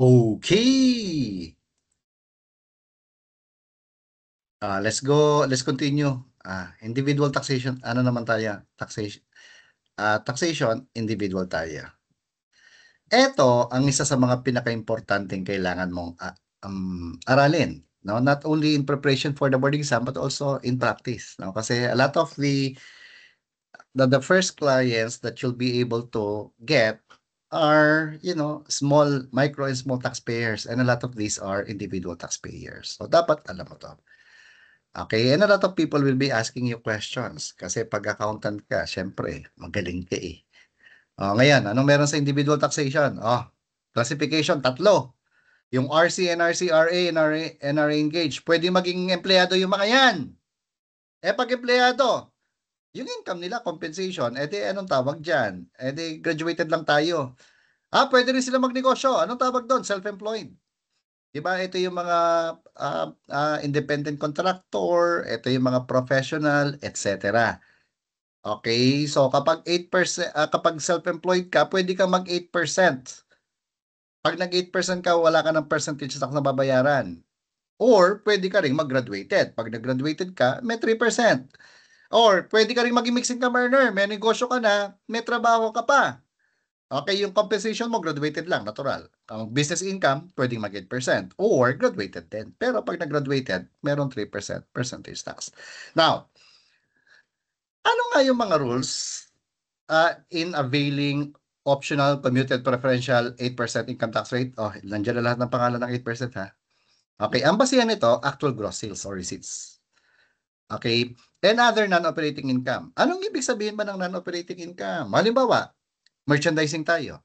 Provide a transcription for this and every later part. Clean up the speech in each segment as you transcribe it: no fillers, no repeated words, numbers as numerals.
Okay. Let's continue. Individual taxation, ano naman tayo? Taxation, individual tayo. Ito ang isa sa mga pinakaimportanteng kailangan mong aralin. No? Not only in preparation for the board exam, but also in practice. No? Kasi a lot of the first clients that you'll be able to get are, small, micro and small taxpayers. And a lot of these are individual taxpayers. So, dapat alam mo to. Okay, and a lot of people will be asking you questions kasi pag accountant ka, syempre, magaling ka eh. Ngayon, anong meron sa individual taxation? Classification, tatlo. Yung RC, NRC, RA, NRA engaged. Pwede maging empleyado yung mga yan. Pag empleyado, yung income nila, compensation, anong tawag dyan? Graduated lang tayo. Pwede rin sila magnegosyo. Anong tawag doon? Self-employed. Diba? Ito yung mga independent contractor, ito yung mga professional, etc. Okay, so kapag 8%, kapag self-employed ka, pwede kang mag 8%. Pag nag 8% ka, wala ka ng percentage tax na babayaran. Or pwede ka ring mag-graduated. Pag nag-graduated ka, may 3%. Or pwede ka ring maging mixed income earner. May negosyo ka na, may trabaho ka pa. Okay, yung compensation mo, graduated lang, natural. Ang business income, pwedeng mag 8%. Or graduated din. Pero pag nag-graduated, meron 3% percentage tax. Now, ano nga yung mga rules in availing optional commuted preferential 8% income tax rate? Nandiyan na lahat ng pangalan ng 8% ha. Okay, ang basihan nito, actual gross sales or receipts. Okay, and other non-operating income. Anong ibig sabihin ba ng non-operating income? Halimbawa, merchandising tayo.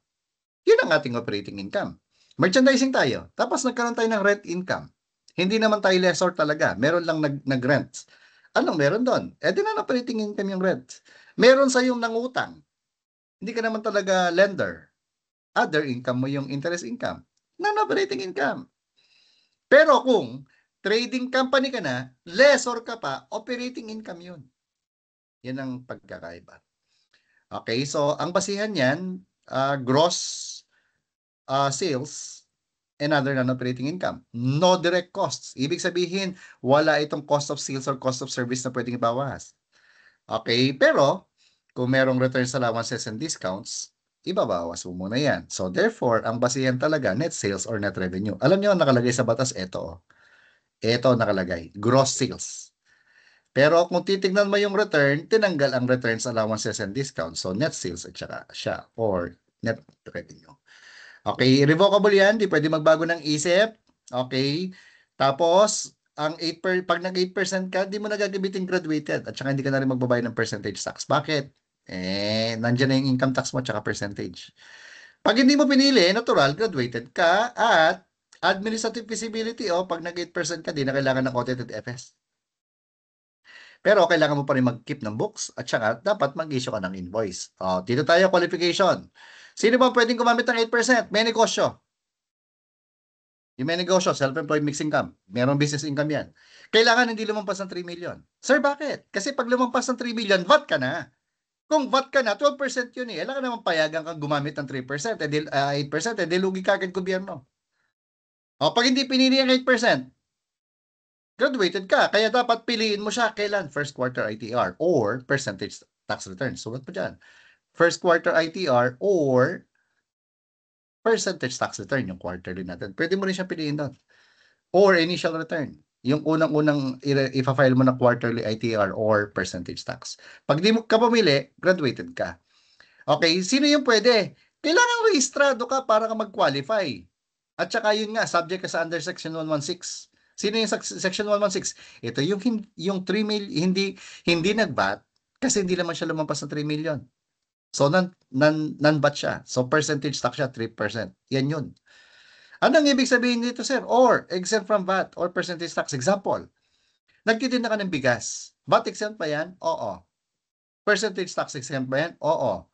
Yun ang ating operating income. Merchandising tayo. Tapos nagkaroon tayo ng rent income. Hindi naman tayo lessor talaga. Meron lang nag-rent. Anong meron doon? Di non-operating income yung rent. Meron sa yung nangutang. Hindi ka naman talaga lender. Other income mo yung interest income. Non-operating income. Pero kung trading company ka na, lessor ka pa, operating income yun. Yan ang pagkakaiba. Okay, so ang basihan yan, gross sales and other non-operating income. No direct costs. Ibig sabihin, wala itong cost of sales or cost of service na pwedeng ibawas. Okay, pero kung merong returns allowances and discounts, ibabawas mo muna yan. So therefore, ang basihan talaga, net sales or net revenue. Alam nyo, nakalagay sa batas, ito. Ito nakalagay, gross sales. Pero kung titignan mo yung return, tinanggal ang returns allowances and discounts. So net sales at saka siya or net revenue. Okay, revocable yan, di pwede magbago ng isip. Okay, tapos ang pag nag 8% ka, di mo na gagamitin graduated at saka hindi ka na rin magbabayad ng percentage tax. Bakit? Nandiyan na yung income tax mo at saka percentage. Pag hindi mo pinili, natural, graduated ka at administrative feasibility pag nag 8% ka, di na kailangan ng audited FS. Pero kailangan mo pa rin mag-keep ng books at saka dapat mag-issue ka ng invoice. Dito tayo, qualification. Sino ba pwedeng gumamit ng 8%? May negosyo. Yung may negosyo, self-employed mixed income. Merong business income yan. Kailangan hindi lumampas ng 3 million. Sir, bakit? Kasi pag lumampas ng 3 million, VAT ka na. Kung VAT ka na, 12% yun eh. Kailangan naman payagan kang gumamit ng 3%, 8%, lugi ka agad gobyerno. Pag hindi pinili ang 8%, graduated ka. Kaya dapat piliin mo siya kailan? First quarter ITR or percentage tax return. Sulat mo dyan. First quarter ITR or percentage tax return, yung quarterly natin. Pwede mo rin siya piliin doon. Or initial return. Yung unang-unang i-file mo na quarterly ITR or percentage tax. Pag di mo ka pumili, graduated ka. Okay, sino yung pwede? Kailangan rehistrado ka para ka mag-qualify. At saka yun nga, subject ka sa under section 116. Sino yung section 116? Ito yung 3 million, hindi nag-VAT kasi hindi naman siya lumampas ng 3 million. So, non-VAT siya. So, percentage tax siya, 3%. Yan yun. Anong ibig sabihin dito, sir? Or, exempt from VAT or percentage tax. Example, nagtitinda ka ng bigas. VAT exempt ba yan? Oo. Percentage tax exempt ba yan? Oo.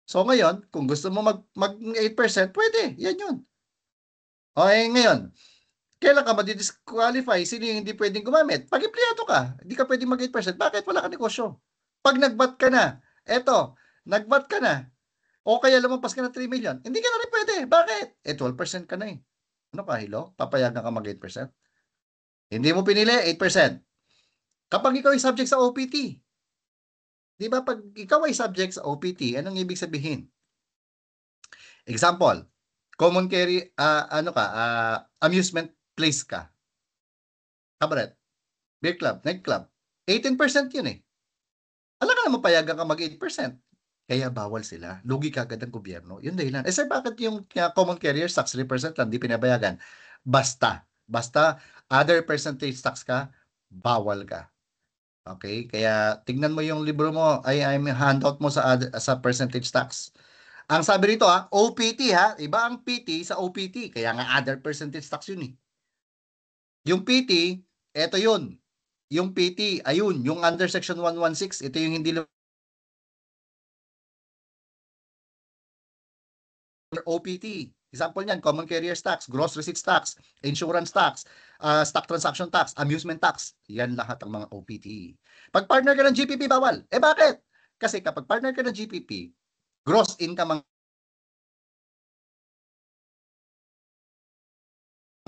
So, ngayon, kung gusto mo mag 8%, pwede. Yan yun. Okay, ngayon, kailan ka madi-disqualify? Sino yung hindi pwedeng gumamit? Pag empleyado ka, hindi ka pwedeng mag 8%. Bakit? Wala ka negosyo. Pag nag-VAT ka na, eto, nag-VAT ka na, o kaya lumampas ka na 3 million, hindi ka na rin pwede. Bakit? 12% ka na eh. Ano ka, hello? Papayagan ka mag 8%? Hindi mo pinili, 8%. Kapag ikaw ay subject sa OPT, di ba pag ikaw ay subject sa OPT, anong ibig sabihin? Example, common carry, amusement place ka. Kabaret, beer club, nightclub. 18% yun eh. Alam ka naman payagan ka mag 8%. Kaya bawal sila. Lugi kagad ang gobyerno. Yun dahilan. Eh sir, bakit yung common carrier tax 3% lang, di pinabayagan? Basta other percentage tax ka, bawal ka. Okay? Kaya tingnan mo yung libro mo, I'm handout mo sa percentage tax. Ang sabi rito OPT iba ang PT sa OPT. Kaya nga other percentage tax yun eh. Yung PT, eto yun. Yung PT, ayun, yung under section 116, ito yung hindi OPT. Example niyan, common carriers tax, gross receipts tax, insurance tax, stock transaction tax, amusement tax. Yan lahat ang mga OPT. Pag partner ka ng GPP, bawal. Eh bakit? Kasi kapag partner ka ng GPP, gross income ang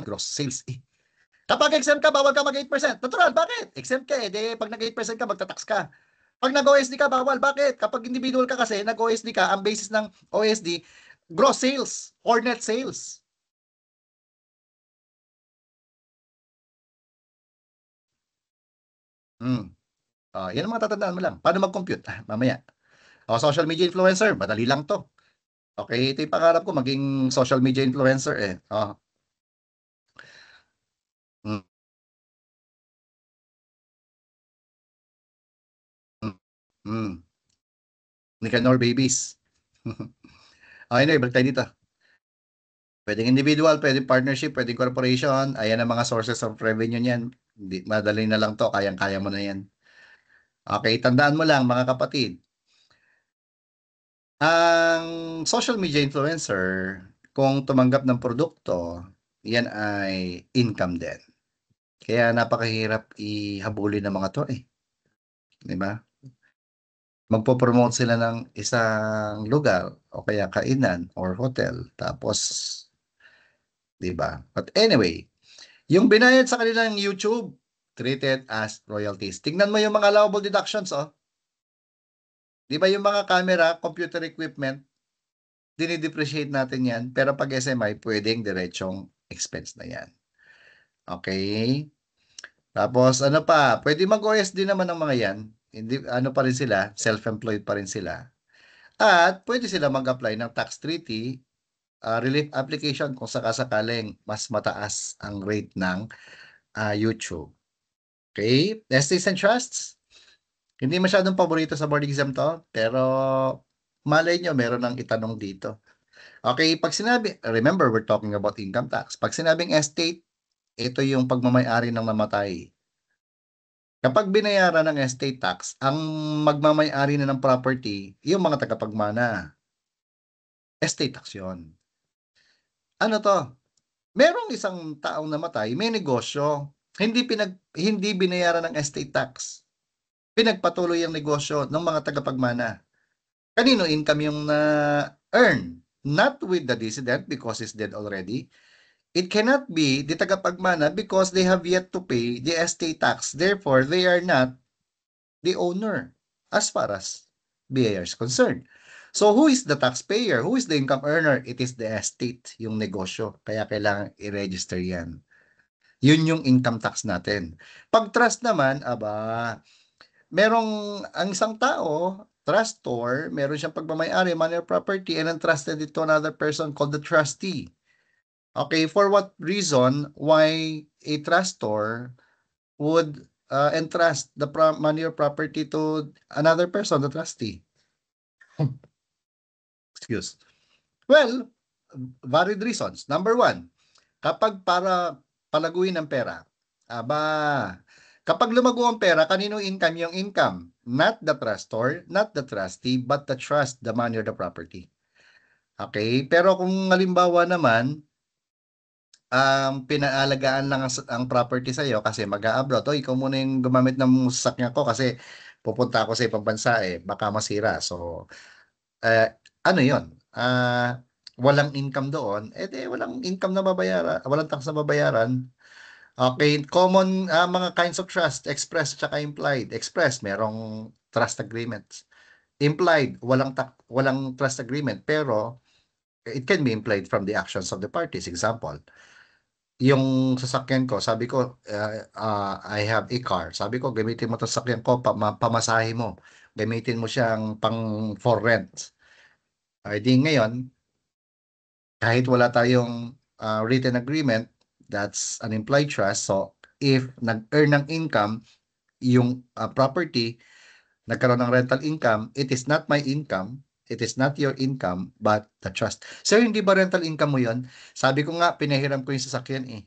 gross sales. Kapag exempt ka, bawal ka mag 8%. Natural, bakit? Exempt ka pag nag 8% ka, magta-tax ka. Pag nag-OSD ka, bawal. Bakit? Kapag individual ka kasi, nag-OSD ka, ang basis ng OSD, gross sales or net sales. Yan ang mga tatandaan mo lang. Paano mag-compute? Mamaya. Social media influencer, madali lang to. Okay, ito yung pangarap ko, maging social media influencer eh. Mm, mm, mm. Nicanor babies. Anyway, balik tayo dito. Pwedeng individual, pwedeng partnership, pwedeng corporation. Ayan ang mga sources of revenue niyan. Madali na lang to, kayang-kaya mo na yan. Okay, tandaan mo lang mga kapatid. Ang social media influencer, kung tumanggap ng produkto, yan ay income din. Kaya napakahirap ihabulin ng mga to eh. Di ba? Magpo-promote sila ng isang lugar o kaya kainan or hotel. Tapos, di ba? But anyway, yung binayad sa kanilang YouTube, treated as royalties. Tingnan mo yung mga allowable deductions, oh. Di ba yung mga camera, computer equipment, dinidepreciate natin yan, pero pag SMI, pwedeng diretsong expense na yan. Okay? Tapos, ano pa, pwede mag-OSD naman ng mga yan. Hindi, ano pa rin sila, self-employed pa rin sila. At pwede sila mag-apply ng tax treaty relief application kung sakasakaling mas mataas ang rate ng YouTube. Okay? Estates and trusts. Hindi masyadong paborito sa board exam to, pero malay nyo, meron ng itanong dito. Okay, pag sinabi, remember, we're talking about income tax. Pag sinabing estate, ito yung pagmamayari ng namatay. Kapag binayaran ng estate tax, ang magmamayari na ng property, yung mga tagapagmana. Estate tax yun. Ano to? Merong isang taong namatay, may negosyo. Hindi binayaran ng estate tax. Pinagpatuloy ang negosyo ng mga tagapagmana. Kanino income yung na-earn? Not with the decedent because he's dead already. It cannot be the tagapagmana because they have yet to pay the estate tax. Therefore, they are not the owner as far as BIR is concerned. So, who is the taxpayer? Who is the income earner? It is the estate, yung negosyo. Kaya kailangan i-register yan. Yun yung income tax natin. Pag trust naman, merong ang isang tao, trustor, meron siyang pagmamayari, money or property, and entrusted it to another person called the trustee. Okay, for what reason, why a trustor would entrust the money or property to another person, the trustee? Excuse. Well, varied reasons. Number one, kapag para palaguin ng pera, kapag lumago ang pera, kanino income yung income? Not the trustor, not the trustee, but the trust, the money or the property. Okay? Pero kung halimbawa naman, pinaalagaan lang ang property sa'yo kasi mag-a-abroad. O, ikaw muna yung gumamit ng sasakyan ko kasi pupunta ako sa ibang bansa baka masira. So, ano yun? walang income doon, walang income na babayaran, walang tax na babayaran. Okay, common mga kinds of trust, express at saka implied. Express, merong trust agreements. Implied, walang trust agreement, pero it can be implied from the actions of the parties. Example, yung sasakyan ko, sabi ko, I have a car. Sabi ko, gamitin mo 'tong sasakyan ko, pamasahe mo. Gamitin mo siyang pang for rent. Ay di ngayon, kahit wala tayong written agreement, that's an implied trust. So, if nag-earn ng income, yung property, nagkaroon ng rental income, it is not my income, it is not your income, but the trust. Sir, hindi ba rental income mo yon? Sabi ko nga, pinahiram ko yung sasakyan eh.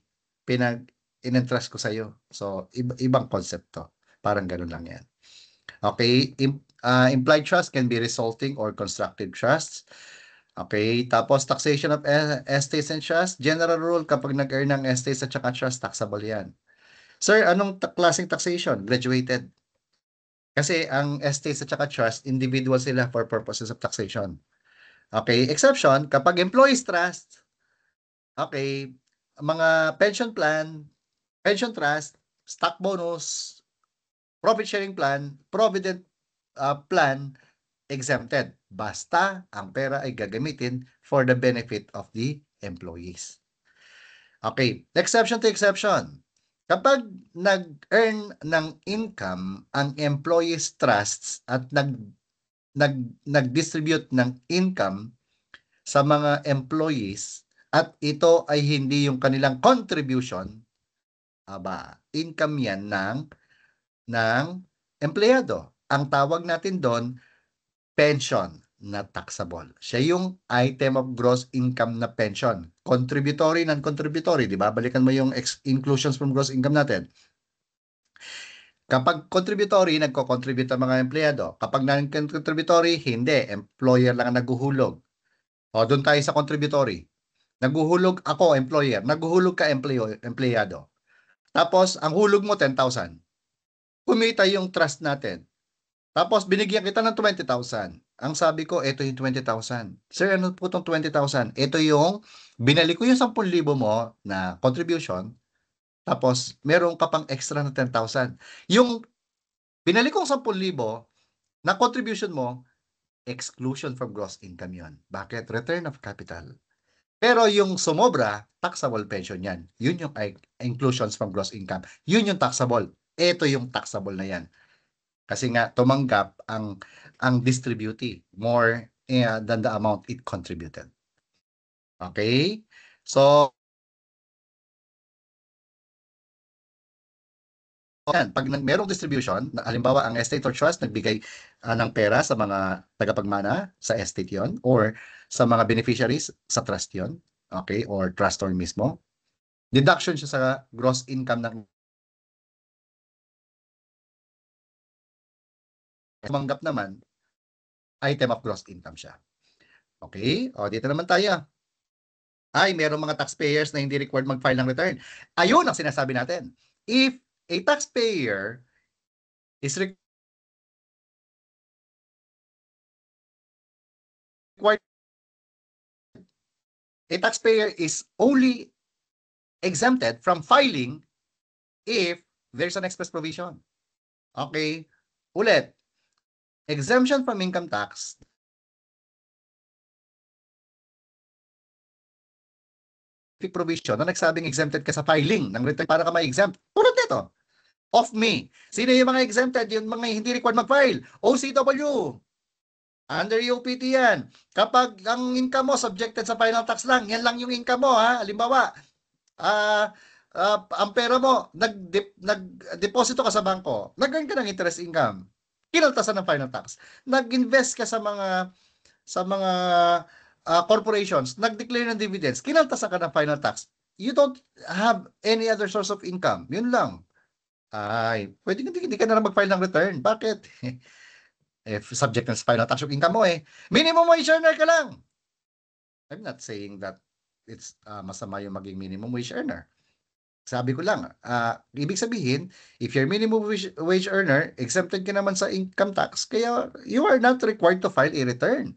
In-entrust ko sa'yo. So, ibang concept to. Parang ganun lang yan. Okay, implied trust can be resulting or constructive trusts. Okay, tapos taxation of estates and trust. General rule, kapag nag-earn ng estates at saka trust, taxable yan. Sir, anong klaseng taxation? Graduated. Kasi ang estates at saka trust, individual sila for purposes of taxation. Okay, exception, kapag employees trust, okay, mga pension trust, stock bonus, profit sharing plan, provident plan, exempted. Basta ang pera ay gagamitin for the benefit of the employees. Okay, exception to exception. Kapag nag-earn ng income ang employees trusts at nag-distribute ng income sa mga employees at ito ay hindi yung kanilang contribution, income yan ng empleyado. Ang tawag natin doon, pension na taxable. Siya yung item of gross income na pension. Contributory, non-contributory, di ba? Balikan mo yung inclusions from gross income natin. Kapag contributory, nagko-contribute ang mga empleyado. Kapag non-contributory, hindi. Employer lang ang naguhulog. O, doon tayo sa contributory. Naguhulog ako, employer. Naguhulog ka, empleyado. Tapos, ang hulog mo, 10,000. Kumita yung trust natin. Tapos, binigyan kita ng 20,000. Ang sabi ko, ito yung 20,000. Sir, ano po itong 20,000? Ito yung, binalik ko yung 10,000 mo na contribution. Tapos, meron ka pang extra na 10,000. Yung binalik kong 10,000 na contribution mo, exclusion from gross income yun. Bakit? Return of capital. Pero yung sumobra, taxable pension yan. Yun yung inclusions from gross income. Yun yung taxable. Ito yung taxable na yan. Kasi nga, tumanggap ang distributee more than the amount it contributed. Okay? So, yan, pag merong distribution, halimbawa ang estate or trust nagbigay ng pera sa mga tagapagmana sa estate yon or sa mga beneficiaries sa trust yon, okay, or trustor mismo, deduction siya sa gross income ng tumanggap naman, item of gross income siya. Okay? O, dito naman tayo. Ay, merong mga taxpayers na hindi required mag-file ng return. Ayun ang sinasabi natin. If a taxpayer is required, a taxpayer is only exempted from filing if there's an express provision. Okay? Ulit, exemption from income tax provision na nagsabing exempted ka sa filing ng return para ka ma-exempt. Tulad nito, of me. Sino yung mga exempted? Yung mga hindi required mag-file. OCW. Under UPT yan. Kapag ang income mo subjected sa final tax lang, yan lang yung income mo, ha? Halimbawa, ang pera mo, nag-deposito ka sa bangko, nag-earn ka ng interest income, kinaltasan ng final tax. Nag-invest ka sa mga corporations, nag-declare ng dividends, kinaltasan ka ng final tax. You don't have any other source of income. Yun lang. Ay, pwede hindi ka na lang mag-file ng return. Bakit? If subject na sa final tax yung income mo minimum wage earner ka lang. I'm not saying that it's masama yung maging minimum wage earner. Sabi ko lang, ibig sabihin, if you're minimum wage earner, exempted ka naman sa income tax, kaya you are not required to file a return.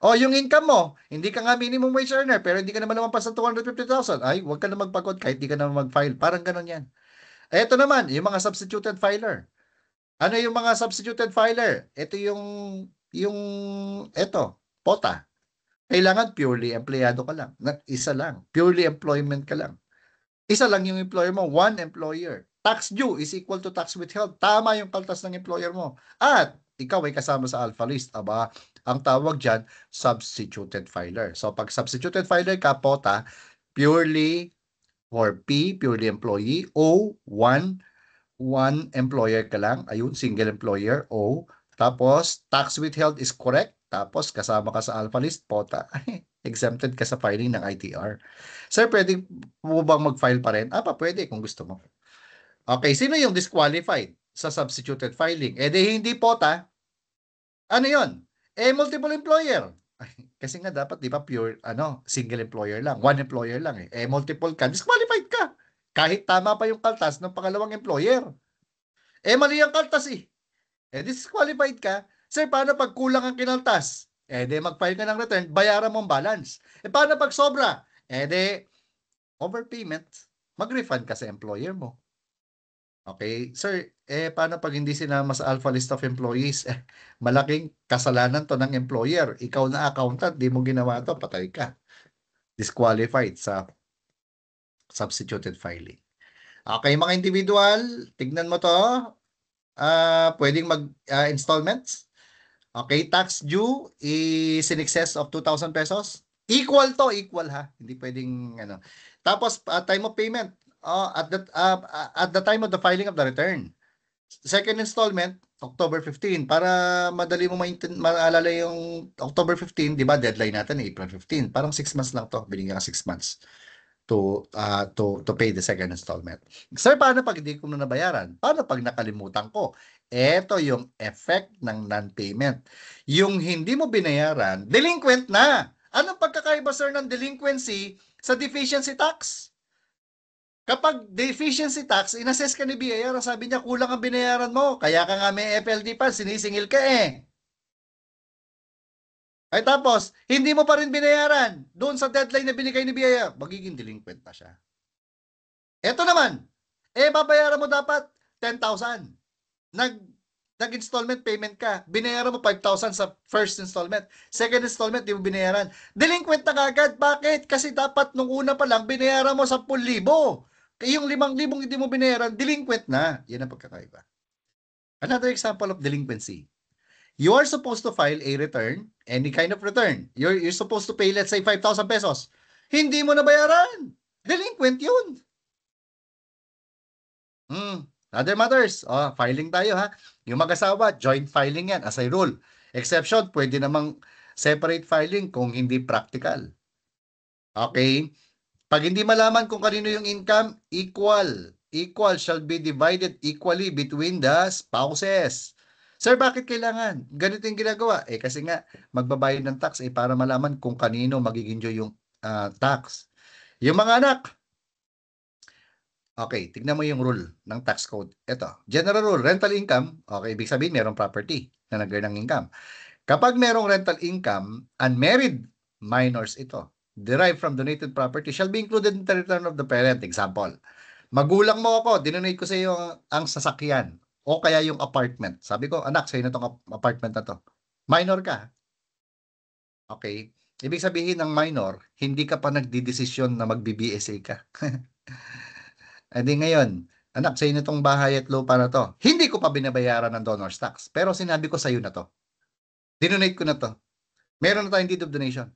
O yung income mo, hindi ka nga minimum wage earner, pero hindi ka naman lumampas sa 250,000. Ay, huwag ka na magpagod kahit hindi ka naman mag-file. Parang ganun yan. Ito naman, yung mga substituted filer. Ano yung mga substituted filer? Ito yung, POTA. Kailangan purely empleyado ka lang. Isa lang. Purely employment ka lang. Isa lang yung employer mo, one employer. Tax due is equal to tax withheld. Tama yung kaltas ng employer mo. At ikaw ay kasama sa alpha list. Aba, ang tawag dyan, substituted filer. So, pag substituted filer ka, POTA, purely or P, purely employee, O, one employer ka lang. Ayun, single employer, O. Tapos, tax withheld is correct. Tapos, kasama ka sa alpha list, POTA. Exempted ka sa filing ng ITR. Sir, pwede mo bang mag-file pa rin? Pwede kung gusto mo. Okay, sino yung disqualified sa substituted filing? Di hindi POTA. Ano yon? Multiple employer. Kasi nga dapat, di ba, pure, single employer lang. One employer lang eh. Multiple ka, disqualified ka. Kahit tama pa yung kaltas ng pangalawang employer. Mali ang kaltas eh. Disqualified ka. Sir, paano pag kulang ang kinaltas? Mag-file ka ng return, bayaran mo ang balance. Paano pag sobra? Overpayment, mag-refund ka sa employer mo. Okay? Sir, paano pag hindi sinama sa alpha list of employees? Malaking kasalanan to ng employer. Ikaw na accountant, di mo ginawa to, patay ka. Disqualified sa substituted filing. Okay, mga individual, tignan mo to. Pwedeng mag-installments. Okay, tax due is in excess of 2,000 pesos. Equal to, equal ha. Hindi pwedeng Tapos time of payment at the time of the filing of the return. Second installment, October 15 para madali mo maalala yung October 15, 'di ba? Deadline natin April 15. Parang 6 months lang to. Binigyan ka 6 months to pay the second installment. Sir, paano pag hindi ko na nabayaran? Paano pag nakalimutan ko? Ito yung effect ng non-payment. Yung hindi mo binayaran, delinquent na. Anong pagkakaiba, sir, ng delinquency sa deficiency tax? Kapag deficiency tax, inassess ka ni BIR, sabi niya, kulang ang binayaran mo. Kaya ka nga may FLD pa, sinisingil ka eh. Ay tapos, hindi mo pa rin binayaran. Doon sa deadline na binigay ni BIR, magiging delinquent na siya. Ito naman, babayaran mo dapat 10,000. Nag-installment payment ka. Binayaran mo 5,000 sa first installment. Second installment, di mo binayaran. Delinquent na kagad. Bakit? Kasi dapat nung una pa lang, binayaran mo 10,000. Yung 5,000 hindi mo binayaran, delinquent na. Yan ang pagkakaiba. Another example of delinquency. You are supposed to file a return, any kind of return. You're supposed to pay, let's say, 5,000 pesos. Hindi mo nabayaran. Delinquent yun. Other matters, filing tayo ha. Yung mag-asawa, joint filing yan as a rule. Exception, pwede namang separate filing kung hindi practical. Okay? Pag hindi malaman kung kanino yung income, equal shall be divided equally between the spouses. Sir, bakit kailangan? Ganito yung ginagawa. Kasi nga, magbabayad ng tax para malaman kung kanino mag-enjoy yung tax. Yung mga anak, okay, tignan mo yung rule ng tax code. Ito, general rule, rental income, okay, ibig sabihin merong property na nag-earn ng income. Kapag merong rental income, unmarried minors ito, derived from donated property, shall be included in the return of the parent. Example, magulang mo ako, dinonate ko sa iyo ang sasakyan o kaya yung apartment. Sabi ko, anak, sa'yo na itong apartment na to. Minor ka. Okay? Ibig sabihin ng minor, hindi ka pa nagdidesisyon na magbi-BSA ka. Ngayon, anak, sa'yo na itong bahay at lupa na to. Hindi ko pa binabayaran ng donor's tax. Pero sinabi ko sa'yo na to. Dinonate ko na to. Meron na tayong deed of donation.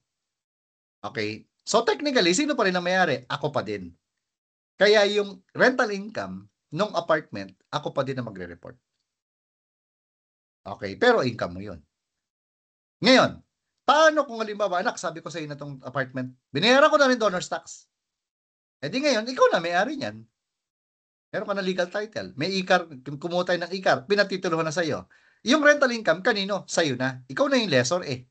Okay? So technically, sino pa rin ang mayari? Ako pa din. Kaya yung rental income ng apartment, ako pa din ang magre-report. Okay? Pero income mo yun. Ngayon, paano kung halimbawa, anak, sabi ko sa iyo na itong apartment, binayaran ko na rin donor's tax. Ngayon, ikaw na may-ari niyan. Meron ka na legal title. May ICAR, kumuha tayo ng ICAR, pinatituluhan na sa iyo. Yung rental income, kanino? Sa'yo na. Ikaw na yung lessor eh.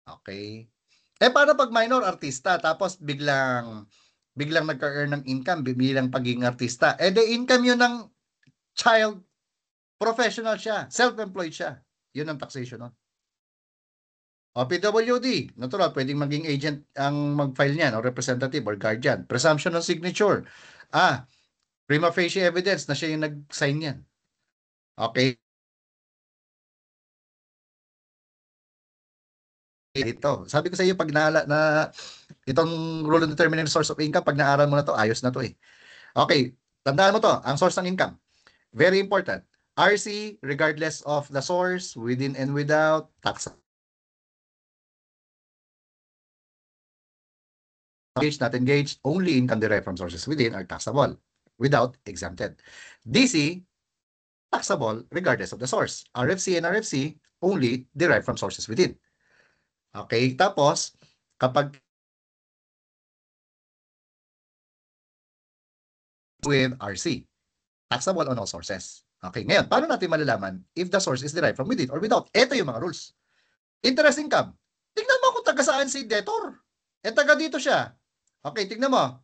Okay. Paano pag minor artista, tapos biglang nagka-earn ng income bilang pagiging artista? The income yun ng child, professional siya, self-employed siya. Yun ang taxation nun. O PWD, natural, pwedeng maging agent ang mag-file niyan o representative or guardian. Presumption of signature. Prima facie evidence na siya yung nag-sign yan. Okay. Ito, sabi ko sa iyo pag itong rule of determining source of income, pag naaral mo na to, ayos na to eh. Okay, tandaan mo to, ang source ng income. Very important. RC, regardless of the source, within and without, tax engaged, not engaged, only income derived from sources within are taxable. Without, exempted. DC, taxable regardless of the source. RFC and RFC, only derived from sources within. Okay, tapos, kapag with RC, taxable on all sources. Okay, ngayon, paano natin malalaman if the source is derived from within or without? Ito yung mga rules. Interest income. Tignan mo kung taga saan si debtor. Taga dito siya. Okay, tignan mo.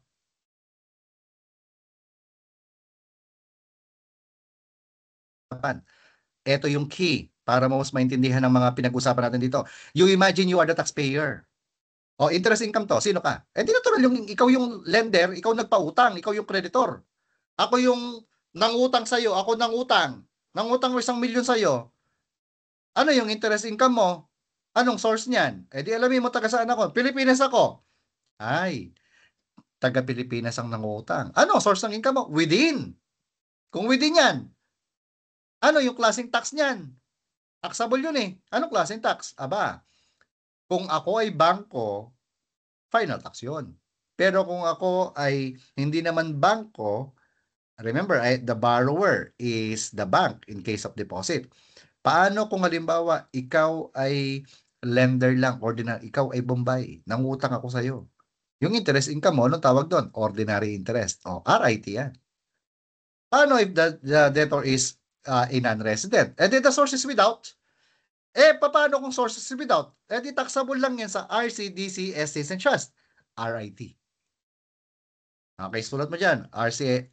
Ito yung key para mas maintindihan ng mga pinag-usapan natin dito. You imagine you are the taxpayer. O, interest income to. Sino ka? Di natural ikaw yung lender, ikaw nagpautang, ikaw yung creditor. Ako yung nangutang sa'yo, ako nangutang. Nangutang ko 1,000,000 sa'yo. Ano yung interest income mo? Anong source niyan? Di alamin mo taga saan ako. Pilipinas ako. Ay, taga Pilipinas ang nangutang. Ano source ng income mo? Within. Kung within yan, ano yung klaseng tax niyan? Taxable yun eh. Anong klaseng tax? Aba, kung ako ay bangko, final tax yun. Pero kung ako ay hindi naman bangko, remember, the borrower is the bank in case of deposit. Paano kung halimbawa, ikaw ay lender lang, ordinary, ikaw ay Bombay, nangutang ako sa'yo. Yung interest income mo, anong tawag doon? Ordinary interest. O, RIT yan. Paano if the debtor is a non-resident? The source is without. Paano kung source is without? Di taxable lang yan sa RC, DC, estates, and trust. RIT. Okay, sulat mo dyan. RC,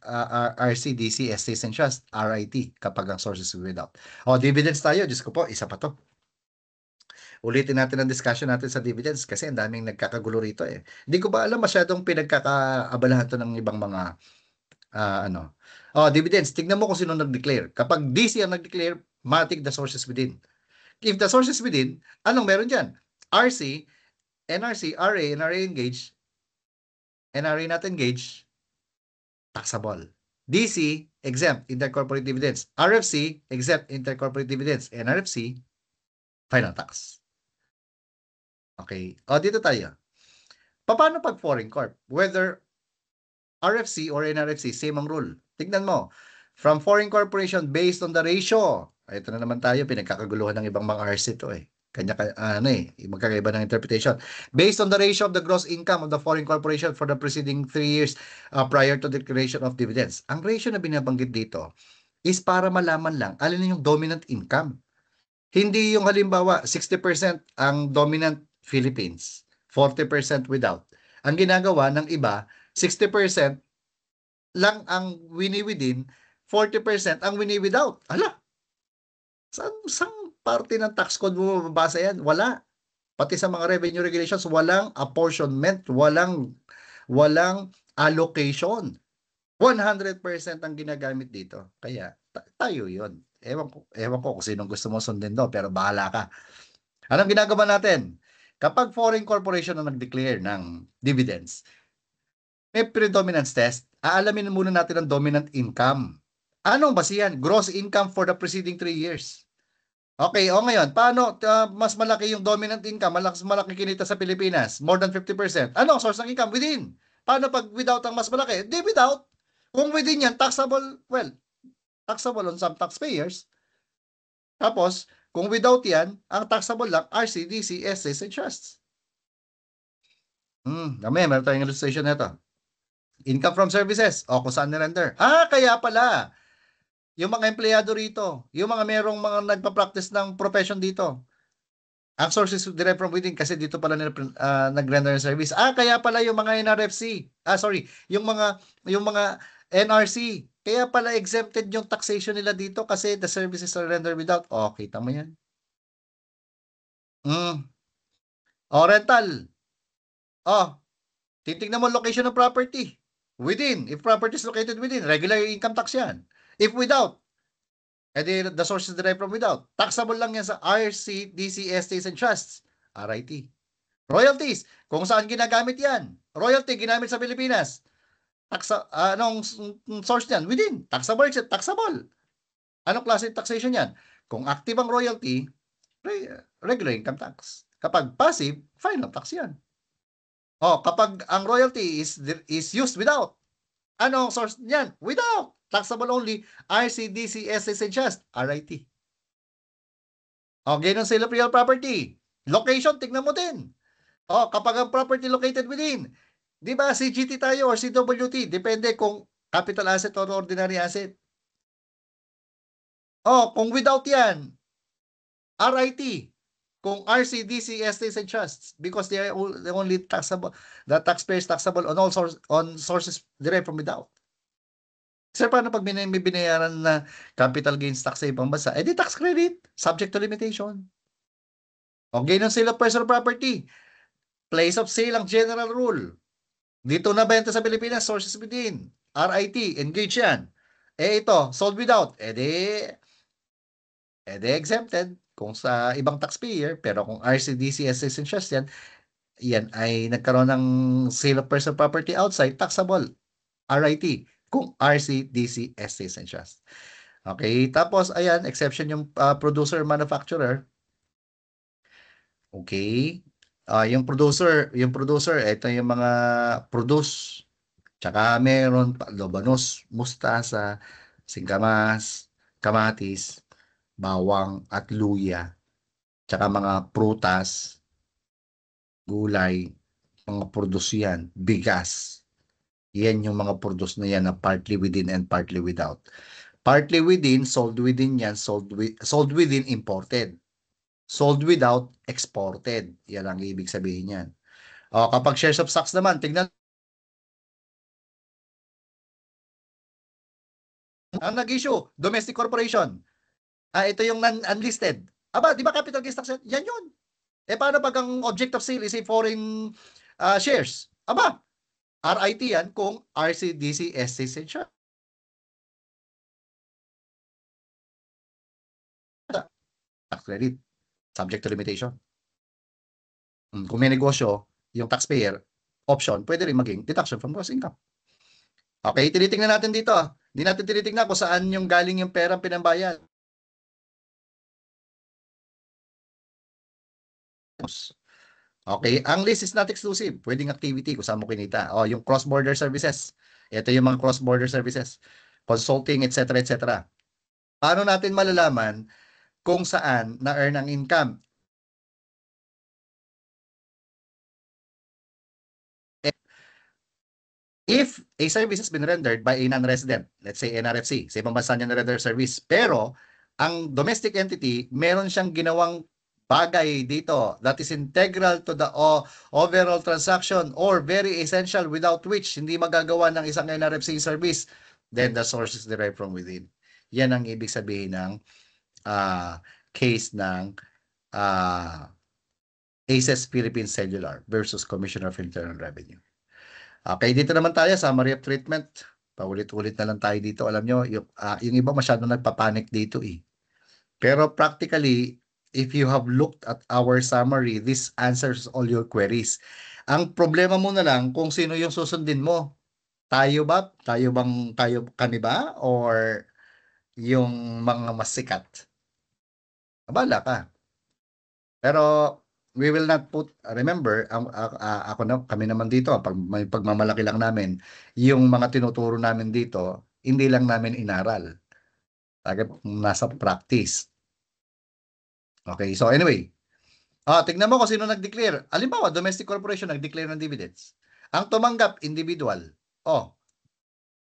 DC, estates, and trust. RIT kapag ang source is without. Dividends tayo. Diyos ko po, isa pa to. Ulitin natin ang discussion natin sa dividends kasi ang daming nagkakagulo rito eh. Hindi ko ba alam masyadong pinagkakaabalahan to ng ibang mga dividends. Tignan mo kung sino nag-declare. Kapag DC ang nag-declare, matik the sources within. If the sources within, anong meron dyan? RC, NRC, RA, NRA engaged, NRA not engaged, taxable. DC, exempt, intercorporate dividends. RFC, exempt, intercorporate dividends. NRFC, final tax. Okay. Dito tayo. Paano pag foreign corp? Whether RFC or NRFC, same ang rule. Tignan mo. From foreign corporation based on the ratio. Ito na naman tayo, pinagkakaguluhan ng ibang mga RC to eh. Magkakaiba ng interpretation. Based on the ratio of the gross income of the foreign corporation for the preceding 3 years prior to declaration of dividends. Ang ratio na binabanggit dito is para malaman lang alin yung dominant income. Hindi yung halimbawa 60% ang dominant Philippines, 40% without. Ang ginagawa ng iba, 60% lang ang wini-within, 40% ang wini-without. Ala, saan parte ng tax code mo mababasa yan? Wala. Pati sa mga revenue regulations, walang apportionment, walang allocation. 100% ang ginagamit dito. Kaya, tayo yun. Ewan ko kung sinong gusto mo sundin do, pero bahala ka. Anong ginagawa natin? Kapag foreign corporation na nag-declare ng dividends, may predominance test, aalamin muna natin ang dominant income. Anong basihan? Gross income for the preceding 3 years. Okay, ngayon, paano mas malaki yung dominant income, mas malaki kinita sa Pilipinas, more than 50%. Ano ang source ng income? Within. Paano pag without ang mas malaki? Di without. Kung within yan, taxable on some taxpayers. Tapos, kung without yan, ang taxable lang, RCDC, SS, and trusts. Meron tayong illustration nito. Income from services. Kung saan ni-render. Kaya pala. Yung mga empleyado rito, yung mga merong mga nagpa-practice ng profession dito. Ang sources derived from within kasi dito pala nila nag-render ng service. Kaya pala yung mga NRFC. Yung mga NRC. Kaya pala exempted yung taxation nila dito kasi the services are rendered without. Kita mo yan. O, rental. O, titignan mo location ng property. Within. If property is located within, regular income tax yan. If without, edi the source is derived from without. Taxable lang yan sa RC, DC, estates, and trusts. RIT. Royalties. Kung saan ginagamit yan. Royalty, ginamit sa Pilipinas. Anong source niyan? Within. Taxable. Taxable. Anong klase taxation yan? Kung active ang royalty, regular income tax. Kapag passive, final tax yan. Oh, kapag ang royalty is used without, anong source niyan? Without. Taxable only, RCDC, SS, and just, RIT. Oh, ganun sale of real property. Location, tignan mo din. Oh, kapag ang property located within, di ba CGT tayo or CWT, depende kung capital asset or ordinary asset. Oh, kung without yan, RIT. Kung RC, DC, estates, and trusts, because they are only taxable, the taxpayer is taxable on all sources derived from without. Sir, paano pag may binayaran na capital gains tax sa ibang bansa? Eh di tax credit, subject to limitation. Okay, ng sale of personal property. Place of sale ang general rule. Dito na benta sa Pilipinas, sources within. RIT, engage yan. Eh ito, sold without. Eh di exempted kung sa ibang taxpayer, pero kung RCDC, SS, and trust yan ay nagkaroon ng sale of personal property outside, taxable. RIT, kung RCDC, SS, and trust. Okay, tapos ayan, exception yung producer, manufacturer. Okay, yung producer, ito yung mga produce, tsaka meron pa, lobanos, mustasa, singkamas, kamatis, bawang at luya, tsaka mga prutas, gulay, mga produce yan, bigas. Yan yung mga produce na yan na partly within and partly without. Partly within, sold within yan, sold within, imported. Sold without, exported. Yan ang ibig sabihin yan. O, kapag shares of stocks naman, tignan ang nag-issue, domestic corporation. Ito yung non-unlisted. Aba, di ba capital gains tax yan? Yan yun. Eh, paano pag ang object of sale is a foreign shares? Aba, RIT yan kung RCDC, SC, siya. Tax credit. Subject to limitation. Kung may negosyo, yung taxpayer, option, pwede rin maging deduction from gross income. Okay, tinitingnan natin dito. Hindi natin tinitingnan kung saan yung galing yung perang pinambayad. Okay, ang list is not exclusive. Pwedeng activity kung saan mo kinita. O, yung cross-border services. Ito yung mga cross-border services. Consulting, etc., etc. Paano natin malalaman kung saan na-earn ang income? If a service has been rendered by a non-resident, let's say NRFC, sa ibang bansa niya na-render service, pero ang domestic entity, meron siyang ginawang bagay dito that is integral to the overall transaction or very essential without which hindi magagawa ng isang NRFC service, then the source is derived from within. Yan ang ibig sabihin ng case ng ACES Philippine Cellular versus Commissioner of Internal Revenue. Okay, dito naman tayo, summary of treatment. Paulit-ulit na lang tayo dito. Alam nyo, yung iba masyado nagpapanik dito eh. Pero practically, if you have looked at our summary, this answers all your queries. Ang problema mo na lang kung sino yung susundin mo. Tayo ba? Kami ba? Or yung mga mas sikat? Abala ka. Pero we will not put, remember, kami naman dito, may pagmamalaki lang namin, yung mga tinuturo namin dito, hindi lang namin inaral. Nasa practice. Okay, so anyway, tignan mo kung sino nag-declare. Halimbawa, domestic corporation nag-declare ng dividends. Ang tumanggap, individual.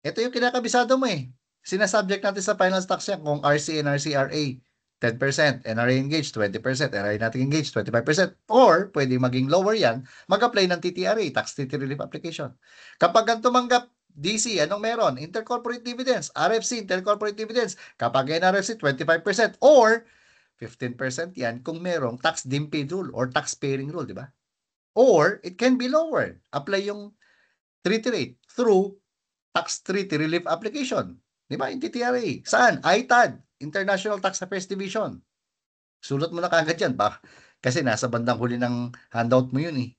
Ito yung kinakabisado mo eh. Sinasubject natin sa final tax yan kung RC and RCRA. 10%, NRA engaged, 20%, NRA not engaged, 25%, or pwede maging lower yan, mag-apply ng TTRA, Tax Treaty Relief Application. Kapag ang tumanggap, DC, anong meron? Intercorporate dividends, RFC, intercorporate dividends. Kapag NRFC, 25%, or 15% yan kung merong tax deemed paid rule or tax pairing rule, di ba? Or it can be lowered. Apply yung treaty rate through tax treaty relief application. Di ba? Yung TTRA. Saan? ITAD, International Tax Affairs Division. Sulat mo na kagad yan. Kasi nasa bandang huli ng handout mo yun eh.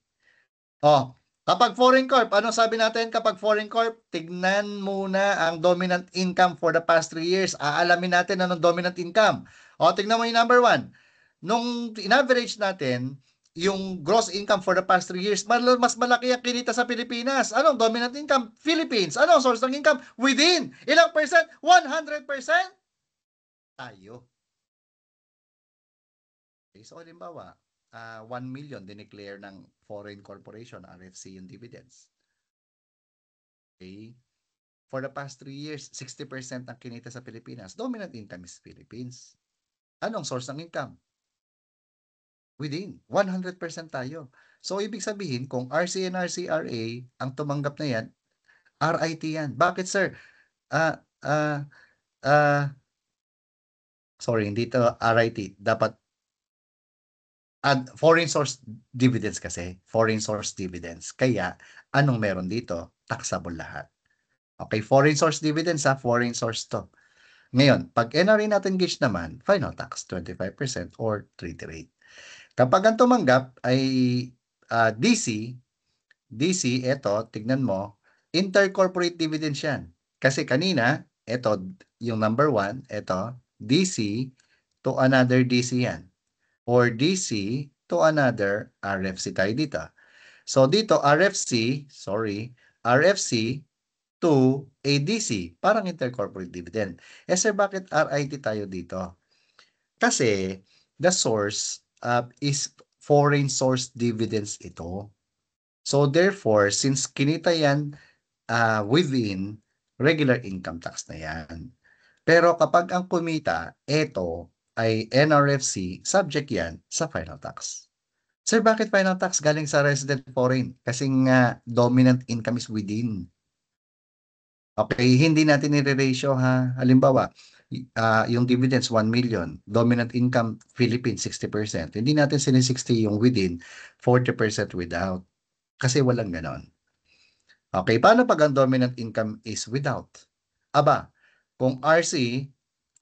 Oh, kapag foreign corp, anong sabi natin kapag foreign corp? Tignan muna ang dominant income for the past 3 years. Aalamin natin anong dominant income. O, tignan mo yung number 1. Nung in-average natin, yung gross income for the past 3 years, mas malaki ang kinita sa Pilipinas. Anong dominant income? Philippines. Anong source ng income? Within. Ilang percent? 100%? Tayo. Okay, so halimbawa, 1 million dineclare ng foreign corporation, RFC yung dividends. Okay? For the past 3 years, 60% ang kinita sa Pilipinas. Dominant income is Philippines. Anong source ng income? Within. 100% tayo. So, ibig sabihin, kung RCNRCRA ang tumanggap na yan, RIT yan. Bakit, sir? Sorry, hindi to RIT. Dapat foreign source dividends kasi. Foreign source dividends. Kaya, anong meron dito? Taxable lahat. Okay, foreign source dividends foreign source to. Ngayon, pag NRA natin gauge naman, final tax, 25% or treaty rate. Kapag ang tumanggap ay DC, eto, tignan mo, intercorporate dividends yan. Kasi kanina, eto, yung number 1, eto, DC to another DC yan. Or DC to another RFC tayo dito. So dito, RFC to ADC, parang intercorporate dividend. Sir, bakit RIT tayo dito? Kasi the source is foreign source dividends ito. So therefore, since kinita yan within regular income tax na yan. Pero kapag ang kumita, ito ay NRFC, subject yan sa final tax. Sir, bakit final tax galing sa resident foreign? Kasi nga dominant income is within. Okay, hindi natin i-ratio ha. Halimbawa, yung dividends 1 million, dominant income Philippines 60%. Hindi natin sini-60 yung within, 40% without. Kasi walang ganon. Okay, paano pag ang dominant income is without? Aba, kung RC,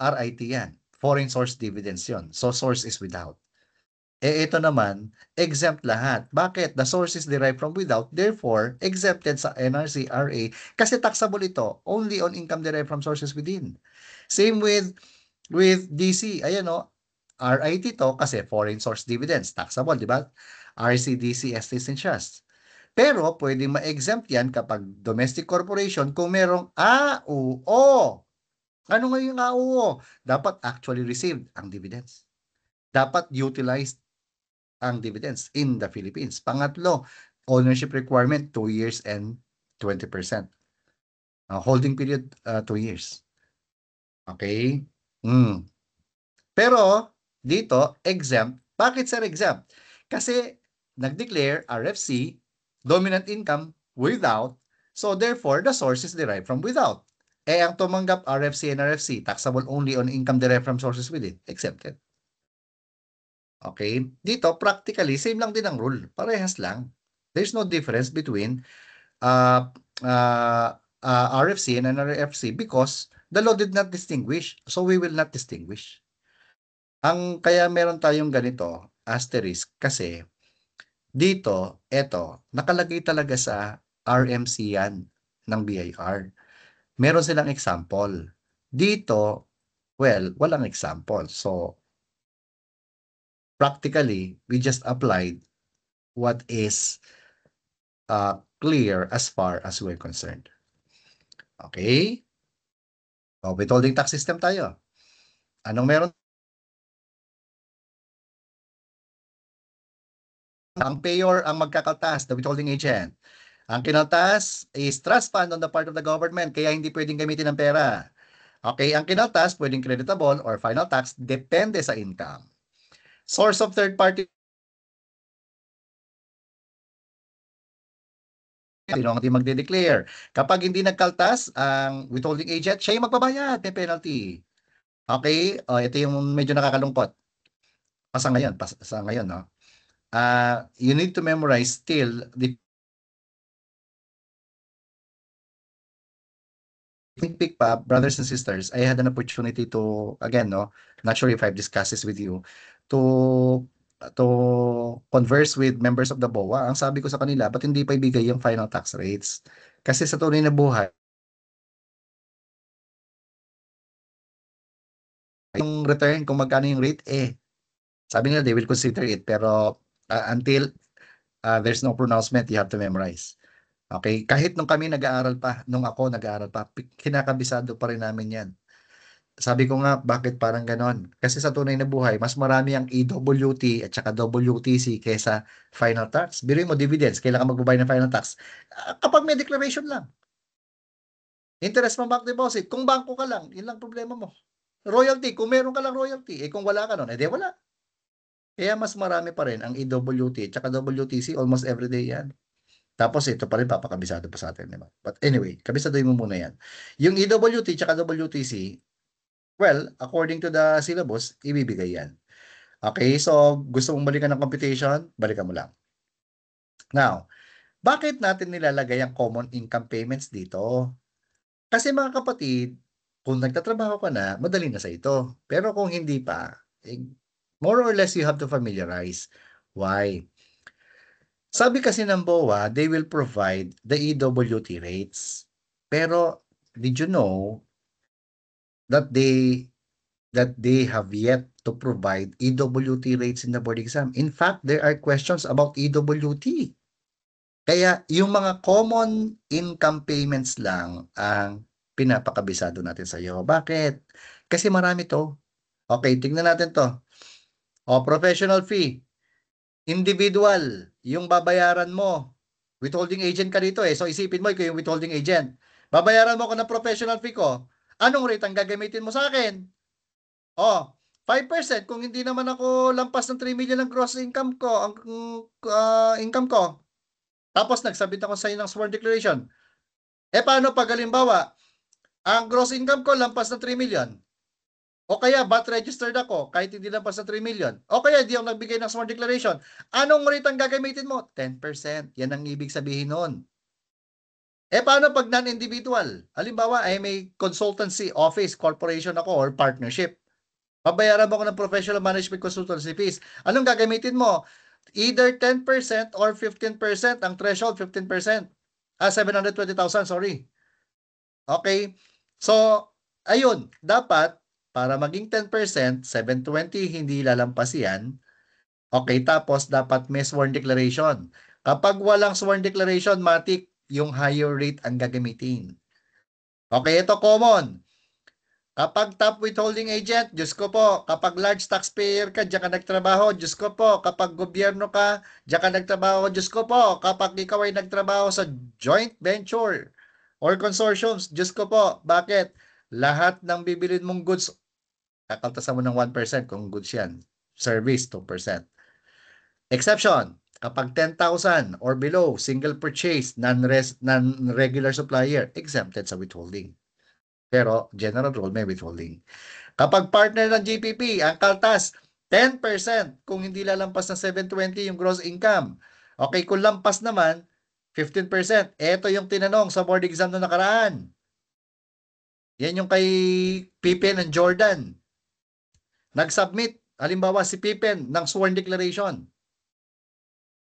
RIT yan. Foreign source dividends yon. So source is without. Ito naman, exempt lahat. Bakit? The source is derived from without, therefore, exempted sa NRC, RA, kasi taxable ito only on income derived from sources within. Same with DC. Ayan o, RIT to kasi foreign source dividends, taxable, di ba? RC, DC, estates and trusts. Pero, pwedeng ma-exempt yan kapag domestic corporation kung merong AUO. Ano nga yung AUO? Dapat actually received ang dividends. Dapat utilized ang dividends in the Philippines. Pangatlo, ownership requirement 2 years and 20%. Holding period 2 years. Okay? Pero dito exempt. Bakit sir exempt? Kasi nag-declare RFC dominant income without, so therefore the source is derived from without. Ang tumanggap RFC and RFC taxable only on income derived from sources within, exempted. Okay? Dito, practically, same lang din ang rule. Parehas lang. There's no difference between RFC and NRFC because the law did not distinguish. So, we will not distinguish. Kaya meron tayong ganito, asterisk, kasi dito, eto, nakalagay talaga sa RMC yan ng BIR. Meron silang example. Dito, well, walang example. So, practically, we just applied what is clear as far as we're concerned. Okay? Withholding tax system tayo. Anong meron? Ang payor ang magkakaltas, the withholding agent. Ang kinaltas is trust fund on the part of the government, kaya hindi pwedeng gamitin ng pera. Okay, ang kinaltas pwedeng creditable or final tax, depende sa income. Source of third party, sino ang hindi magde-declare. Kapag hindi nagkaltas, ang withholding agent, siya yung magbabayad, may penalty. Okay, ito yung medyo nakakalungkot. Sa ngayon, no? you need to memorize still the pick pa, brothers and sisters, I had an opportunity to, again, no, not sure if I've discussed this with you, to to converse with members of the BOA. Ang sabi ko sa kanila, ba't hindi pa ibigay yung final tax rates? Kasi sa tunay na buhay, yung return, kung magkano yung rate, sabi nila they will consider it, pero until there's no pronouncement, you have to memorize. Okay? Kahit nung kami nag-aaral pa, nung ako nag-aaral pa, kinakabisado pa rin namin yan. Sabi ko nga, bakit parang ganon? Kasi sa tunay na buhay, mas marami ang EWT at saka WTC kesa final tax. Biruin mo, dividends, kailangan magbabayad ng final tax. Kapag may declaration lang. Interest mo bank deposit, kung bangko ka lang, yun lang problema mo. Royalty, kung meron ka lang royalty, kung wala ka nun, di wala. Kaya mas marami pa rin ang EWT at saka WTC, almost everyday yan. Tapos ito pa rin, papakabisado pa sa atin. Diba? But anyway, kabisadoin mo muna yan. Yung EWT at WTC, well, according to the syllabus, ibibigay yan. Okay, so gusto mong balikan ng computation, balikan mo lang. Now, bakit natin nilalagay ang common income payments dito? Kasi mga kapatid, kung nagtatrabaho ka na, madali na sa ito. Pero kung hindi pa, more or less you have to familiarize. Why? Sabi kasi ng BOA, they will provide the EWT rates. Pero did you know that they have yet to provide EWT rates in the board exam? In fact, there are questions about EWT. Kaya yung mga common income payments lang ang pinapakabisado natin sa iyo. Bakit? Kasi marami to. Okay, tingnan natin to. Professional fee. Individual, yung babayaran mo. Withholding agent ka dito So isipin mo, ikaw yung withholding agent. Babayaran mo ko ng professional fee ko. Anong rate ang gagamitin mo sa akin? 5%. Kung hindi naman ako lampas ng 3 million ang gross income ko, ang income ko. Tapos nagsabit ako sa iyo ng sworn declaration. Paano pag halimbawa, ang gross income ko lampas ng 3 million? O kaya VAT registered ako kahit hindi lampas ng 3 million? O kaya di ako nagbigay ng sworn declaration? Anong rate ang gagamitin mo? 10%. Yan ang ibig sabihin nun. Paano pag non-individual? Halimbawa, ay may consultancy, office, corporation ako or partnership. Babayaran mo ko ng professional management consultancy fees. Anong gagamitin mo? Either 10% or 15%. Ang threshold, 15%. 720,000, sorry. Okay? So, ayun, dapat, para maging 10%, 720, hindi lalampas yan. Okay, tapos dapat may sworn declaration. Kapag walang sworn declaration, matik, yung higher rate ang gagamitin. Okay, ito common. Kapag top withholding agent, Diyos ko po. Kapag large taxpayer ka, diyan ka nagtrabaho, Diyos ko po. Kapag gobyerno ka, diyan ka nagtrabaho, Diyos ko po. Kapag ikaw ay nagtrabaho sa joint venture or consortiums, Diyos ko po. Bakit? Lahat ng bibilin mong goods, kakaltasan mo ng 1% kung goods yan. Service, 2%. Exception, kapag 10,000 or below, single purchase, non-regular supplier, exempted sa withholding. Pero general rule may withholding. Kapag partner ng GPP, ang kaltas, 10% kung hindi lalampas ng 720 yung gross income. Okay, kung lampas naman, 15%. Ito yung tinanong sa board exam na nakaraan. Yan yung kay Pippen and Jordan. Nag-submit, halimbawa si Pippen, ng sworn declaration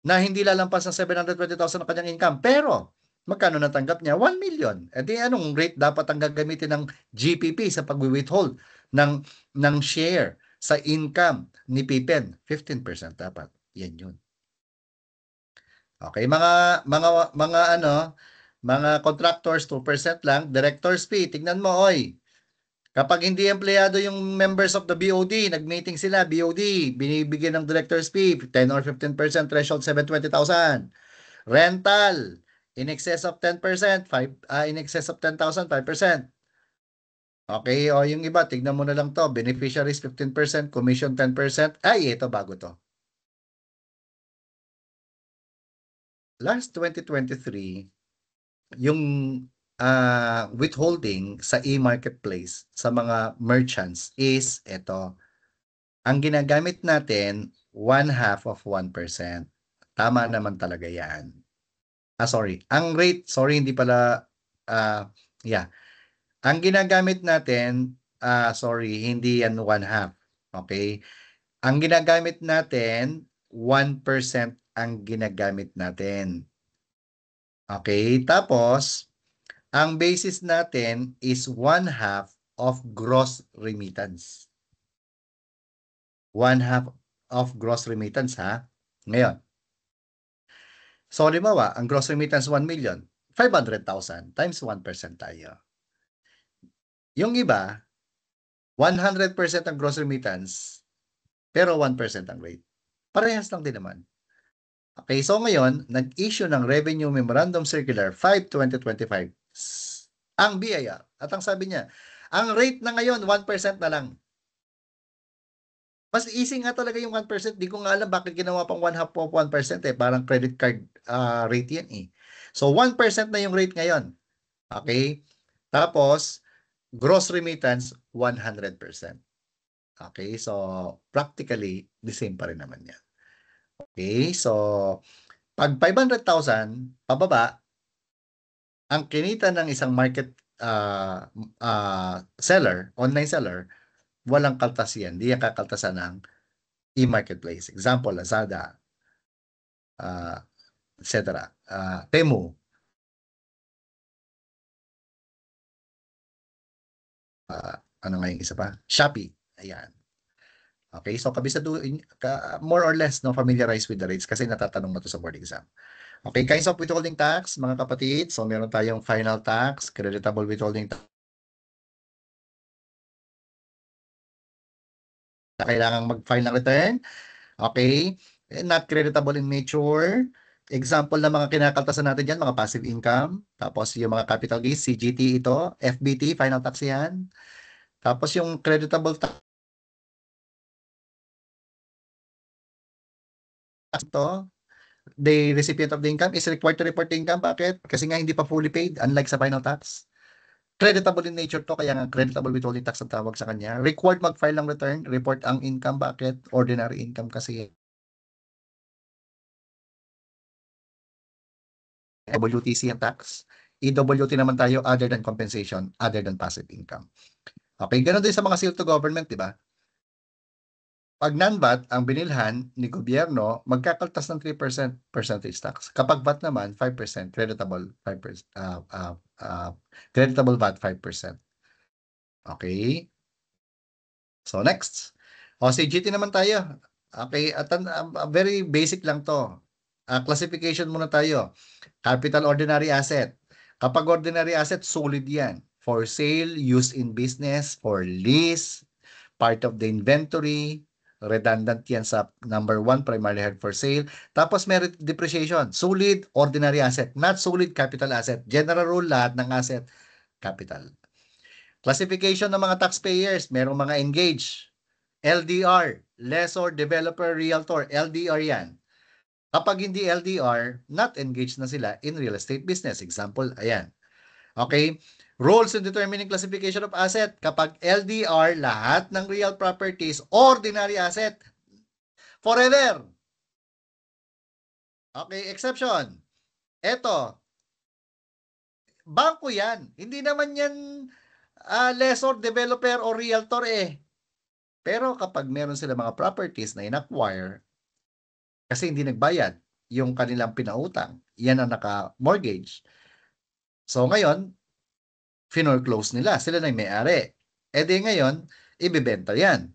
na hindi lalampas ng 720,000 ang kanyang income. Pero, magkano natanggap niya? 1 million. Di anong rate dapat ang gagamitin ng GPP sa pag-withhold ng share sa income ni Pippen? 15% dapat. Yan yun. Okay, mga contractors 2% lang, directors fee, tingnan mo oy. Kapag hindi empleyado yung members of the BOD, nag-meeting sila, BOD, binibigyan ng director's fee, 10 or 15%, threshold 720,000. Rental, in excess of 10%, in excess of 10,000, 5%. Okay, o yung iba, tignan mo na lang to, beneficiaries 15%, commission 10%. Ay, ito bago to. Last 2023, yung withholding sa e-marketplace sa mga merchants is ito. Ang ginagamit natin 1/2 of 1%. Tama naman talaga yan. Sorry. Ang rate, sorry, hindi pala, yeah. Ang ginagamit natin, sorry, hindi yan 1/2. Okay? Ang ginagamit natin, 1% ang ginagamit natin. Okay? Tapos, ang basis natin is 1/2 of gross remittance. 1/2 of gross remittance, ha? Ngayon, so halimbawa, ang gross remittance 1 million, 500,000 times 1% tayo. Yung iba, 100% ang gross remittance, pero 1% ang rate. Parehas lang din naman. Okay, so ngayon, nag-issue ng Revenue Memorandum Circular 5/2025 ang BIR. At ang sabi niya, ang rate na ngayon, 1% na lang. Mas easy nga talaga yung 1%. Di ko nga alam bakit ginawa pang 1/2 of 1% eh. Parang credit card rate yan eh. So 1% na yung rate ngayon. Okay? Tapos, gross remittance, 100%. Okay? So, practically, the same pa rin naman yan. Okay? So, pag 500,000, pababa, ang kinita ng isang market seller, online seller, walang kaltas yan. Di yan kakaltasan ng e-marketplace. Example, Lazada, etc. Temu, ano nga yung isa pa? Shopee. Ayan. Okay, so more or less, no, familiarize with the rates kasi natatanong mo to sa board exam. Okay, kinds of withholding tax, mga kapatid. So, meron tayong final tax, creditable withholding tax. Kailangan mag-file ng return. Okay, not creditable in nature. Example ng mga kinakaltasan natin dyan, mga passive income. Tapos yung mga capital gains, CGT ito, FBT, final tax yan. Tapos yung creditable tax ito, the recipient of the income is required to report the income. Bakit? Kasi nga hindi pa fully paid, unlike sa final tax. Creditable in nature to, kaya nga creditable withholding tax ang tawag sa kanya. Required mag-file ng return, report ang income. Bakit? Ordinary income kasi. WTC ang tax. EWT naman tayo, other than compensation, other than passive income. Okay, ganun din sa mga seal to government, di ba? Pag non-VAT ang binilhan ni gobyerno, magkakaltas ng 3% percentage tax. Kapag VAT naman, 5%, creditable 5%, creditable VAT 5%. Okay? So next. O CGT naman tayo. Okay, at very basic lang to. Classification muna tayo. Capital ordinary asset. Kapag ordinary asset, solid yan. For sale, use in business, for lease, part of the inventory, redundant yan sa number 1, primarily held for sale. Tapos merit depreciation, solid ordinary asset, not solid capital asset. General rule, lahat ng asset, capital. Classification ng mga taxpayers, merong mga engaged. LDR, lessor, developer, realtor, LDR yan. Kapag hindi LDR, not engaged na sila in real estate business. Example, ayan. Okay? Rules in determining classification of asset. Kapag LDR, lahat ng real properties, ordinary asset. Forever. Okay, exception. Eto, bangko yan. Hindi naman yan lessor, developer, o realtor eh. Pero kapag meron sila mga properties na in-acquire, kasi hindi nagbayad yung kanilang pinautang, yan ang naka-mortgage. So ngayon, finor-close nila. Sila na yung may-ari. E di ngayon, ibibenta yan.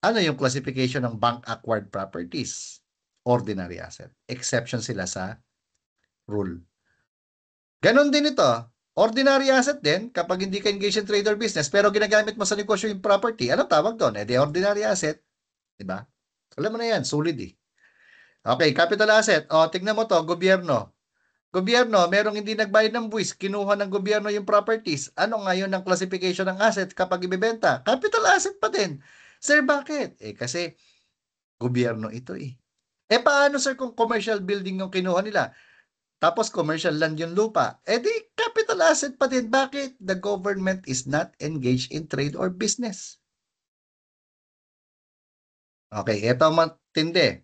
Ano yung classification ng bank-acquired properties? Ordinary asset. Exception sila sa rule. Ganon din ito. Ordinary asset din kapag hindi ka engaged in trade or business pero ginagamit mo sa negosyo yung property. Anong tawag doon? Di ordinary asset. Diba? Alam mo na yan. Solid eh. Okay, capital asset. O, tignan mo to, gobyerno. Gobyerno, merong hindi nagbayad ng buwis, kinuha ng gobyerno yung properties. Ano ngayon ang classification ng asset kapag ibebenta? Capital asset pa din. Sir, bakit? Kasi gobyerno ito eh. Paano sir kung commercial building yung kinuha nila? Tapos commercial land yung lupa. Di capital asset pa din. Bakit? The government is not engaged in trade or business. Okay, eto matindi.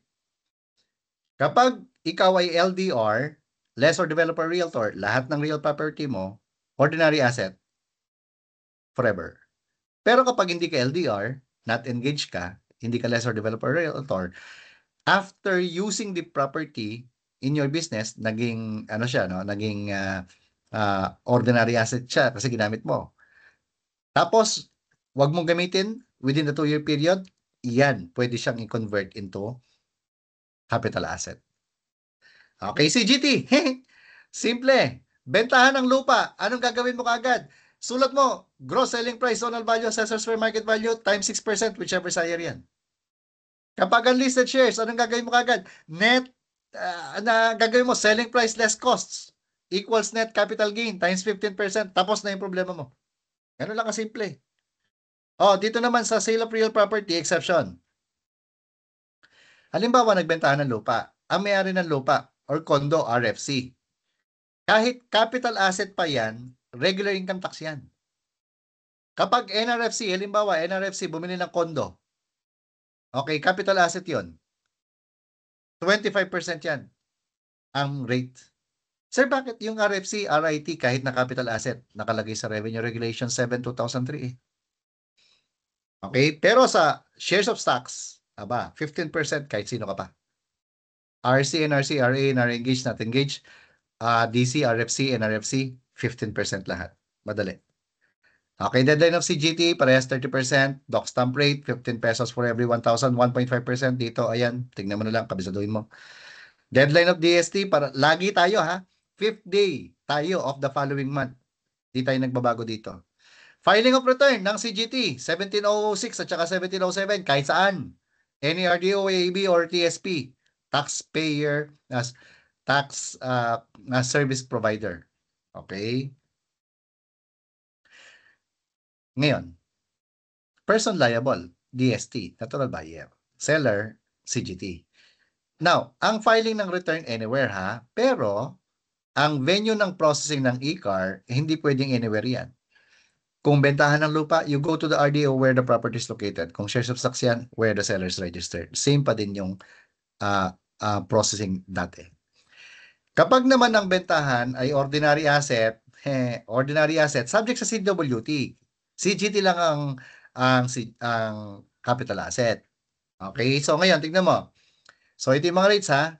Kapag ikaw ay LDR, lessor developer realtor, lahat ng real property mo, ordinary asset, forever. Pero kapag hindi ka LDR, not engaged ka, hindi ka lessor developer realtor, after using the property in your business, naging ano siya, no? Naging ordinary asset siya kasi ginamit mo. Tapos, wag mong gamitin within the 2-year period, yan, pwede siyang i-convert into capital asset. Okay, CGT. Simple. Bentahan ng lupa. Anong gagawin mo kaagad? Sulat mo, gross selling price, zonal value, assessors fair market value, times 6%, whichever sire yan. Kapag unlisted shares, anong gagawin mo kaagad? Net, na gagawin mo, selling price less costs equals net capital gain times 15%. Tapos na yung problema mo. Ganun lang kasimple. Oh, dito naman sa sale of real property exception. Halimbawa, nagbentahan ng lupa. Ang may-ari ng lupa or condo, RFC. Kahit capital asset pa yan, regular income tax yan. Kapag NRFC, halimbawa, NRFC bumili ng condo. Okay, capital asset yon. 25% yan ang rate. Sir, bakit yung RFC, RIT, kahit na capital asset, nakalagay sa Revenue Regulation 7/2003 eh? Okay, pero sa shares of stocks, 15% kahit sino ka pa. RC, NRC, RA, NR-engaged, not engaged, DC, RFC, NRFC, 15% lahat. Madali. Okay, deadline of CGT, parehas 30%. Doc stamp rate, 15 pesos for every 1,000, 1.5% dito. Ayan, tingnan mo na lang, kabisaduhin mo. Deadline of DST, para lagi tayo ha. 5th day tayo of the following month. Di tayo nagbabago dito. Filing of return ng CGT, 1706 at saka 1707, kahit saan. Any RDO, AAB, or TSP. Taxpayer as tax service provider. Okay? Ngayon, person liable, DST, natural buyer. Seller, CGT. Now, ang filing ng return anywhere ha, pero ang venue ng processing ng e-car, hindi pwedeng anywhere yan. Kung bentahan ng lupa, you go to the RDO where the property is located. Kung shares of stocks yan, where the seller is registered. Same pa din yung processing dati. Kapag naman ang bentahan ay ordinary asset, subject sa CWT. CGT lang ang capital asset. Okay, so ngayon, tignan mo. So ito yung mga rates ha.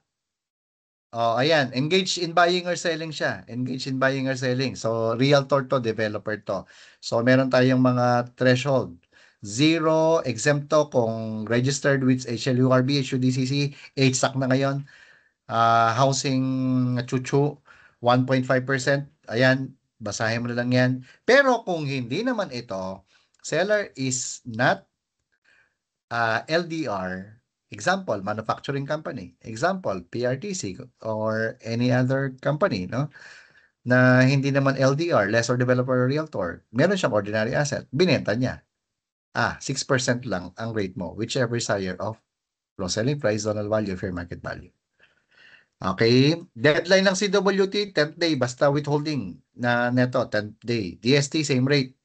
Oh, ayan, engage in buying or selling siya. Engage in buying or selling. So realtor to, developer to. So meron tayong mga threshold. 0, exempto kung registered with HLURB, HUDCC, HSAC na ngayon. Housing chuchu, 1.5%. Ayan, basahin mo na lang yan. Pero kung hindi naman ito, seller is not LDR, example, manufacturing company, example, PRTC or any other company, no? Na hindi naman LDR, lessor developer or realtor, meron siyang ordinary asset, binenta niya. 6% lang ang rate mo, whichever is higher of gross selling price, zonal value, fair market value. Okay, deadline ng CWT, 10th day, basta withholding na neto, 10th day. DST, same rate.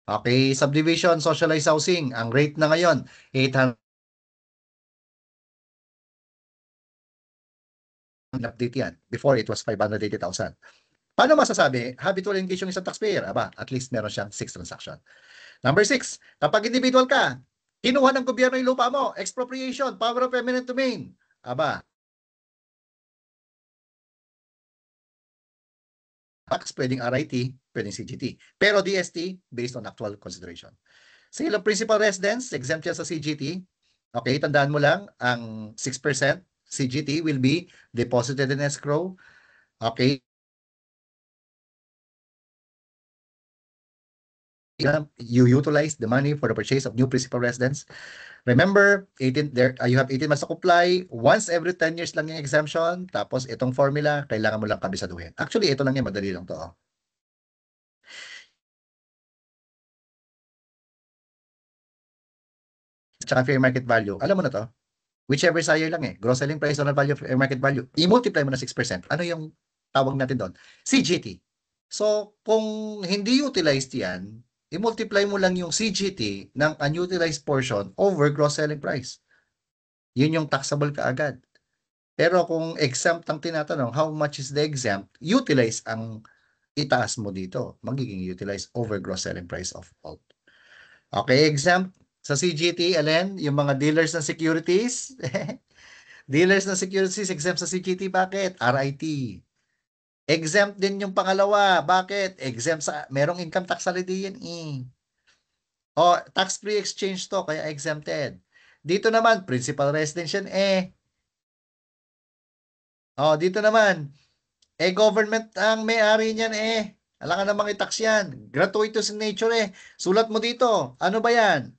Okay, subdivision, socialized housing, ang rate na ngayon, 800. Update yan. Before, it was 580,000. Paano masasabi? Habitual engage yung isang taxpayer. At least meron siyang 6 transaction. Number 6, kapag individual ka, kinuha ng gobyerno yung lupa mo, expropriation, power of eminent domain. Tax, pwedeng RIT, pwedeng CGT. Pero DST, based on actual consideration. Sale of principal residence, exempt yan sa CGT. Okay, tandaan mo lang, ang 6% CGT will be deposited in escrow. Okay. You utilize the money for the purchase of new principal residence. Remember, 18 there you have 18 months to comply. Once every 10 years lang yung exemption. Tapos itong formula, kailangan mo lang kabisaduhin. Actually, ito lang yan, madali lang to. Tsaka fair market value. Alam mo na to? Whichever sire lang eh. Gross selling price, zonal value, fair market value. I-multiply mo na 6%. Ano yung tawag natin doon? CGT. So, kung hindi utilized yan, i-multiply mo lang yung CGT ng unutilized portion over gross selling price. Yun yung taxable kaagad. Pero kung exempt ang tinatanong, how much is the exempt? Utilize ang itaas mo dito. Magiging utilize over gross selling price of all. Okay, exempt sa CGT, alin? Yung mga dealers ng securities. Dealers ng securities, exempt sa CGT. Bakit? RIT. Exempt din yung pangalawa. Bakit? Exempt sa, merong income tax holiday yan eh. O, tax-free exchange to, kaya exempted. Dito naman, principal residence yan eh. O, dito naman, government ang may-ari niyan eh. Alam ka namang i-tax yan. Gratuitous in nature eh. Sulat mo dito. Ano ba yan?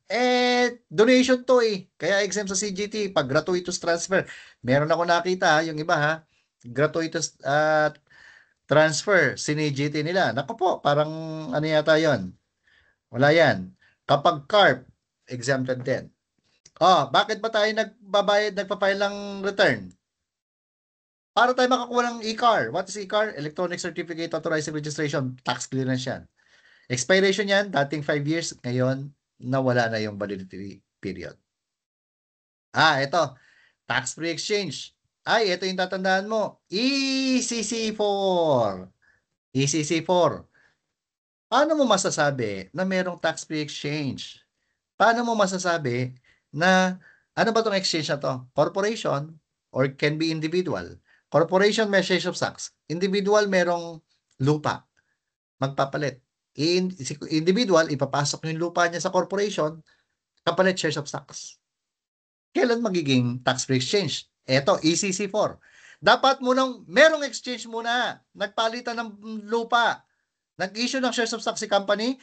Donation to eh. Kaya exempt sa CGT pag gratuitous transfer. Meron ako nakita yung iba ha. Gratuitous transfer, CGT nila. Naku po, parang ano yata yon. Wala yan. Kapag CARP, exempted din. Bakit ba tayo nagpa-file ng return? Para tayo makakuha ng e-car. What is e-car? Electronic Certificate Authorizing Registration. Tax clearance yan. Expiration yan, dating 5 years. Ngayon, nawala na yung validity period. Ito. Tax-free exchange. Ito yung tatandaan mo. ECC4. ECC4. Paano mo masasabi na merong tax-free exchange? Paano mo masasabi na ano ba tong exchange na to? Corporation or can be individual? Corporation may shares of stocks. Individual merong lupa. Magpapalit. Individual, ipapasok yung lupa niya sa corporation, kapalit shares of stocks. Kailan magiging tax-free exchange? Eto, ECC4. Dapat munang merong exchange muna. Nagpalitan ng lupa. Nag-issue ng shares of stocks si company,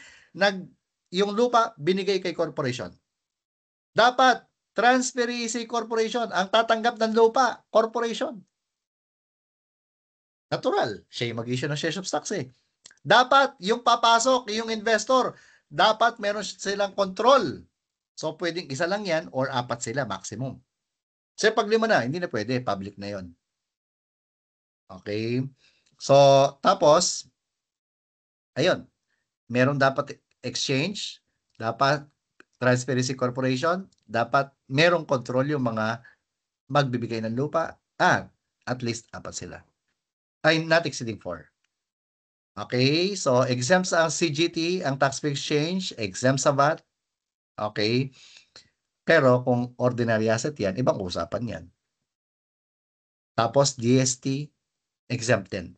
yung lupa binigay kay corporation. Dapat transferee si corporation ang tatanggap ng lupa, corporation. Natural, siya yung mag-issue ng shares of stocks eh. Dapat yung papasok, yung investor, dapat meron silang control. So pwedeng isa lang yan or apat sila maximum. Kasi pag 5 na, hindi na pwede, public na yon. Okay? So, tapos, ayun, meron dapat exchange, dapat transparency corporation, dapat merong control yung mga magbibigay ng lupa, at least 4 sila. Ay, not exceeding 4. Okay, so exempt sa CGT, ang tax free exchange, exempt sa VAT. Okay, pero kung ordinary asset yan, ibang usapan yan. Tapos GST, exempt din.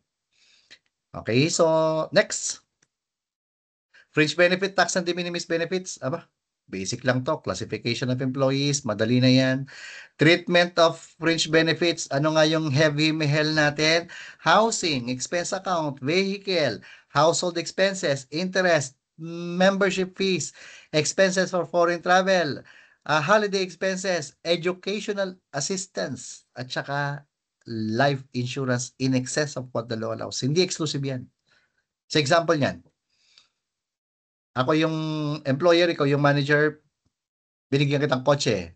Okay, so next. Fringe benefit tax and de minimis benefits. Basic lang to. Classification of employees, madali na yan. Treatment of fringe benefits, ano nga yung heavy mehel natin? Housing, expense account, vehicle, household expenses, interest, membership fees, expenses for foreign travel, holiday expenses, educational assistance, at saka life insurance in excess of what the law allows. Hindi exclusive yan. Sa example niyan, ako yung employer, ikaw yung manager, binigyan kitang kotse.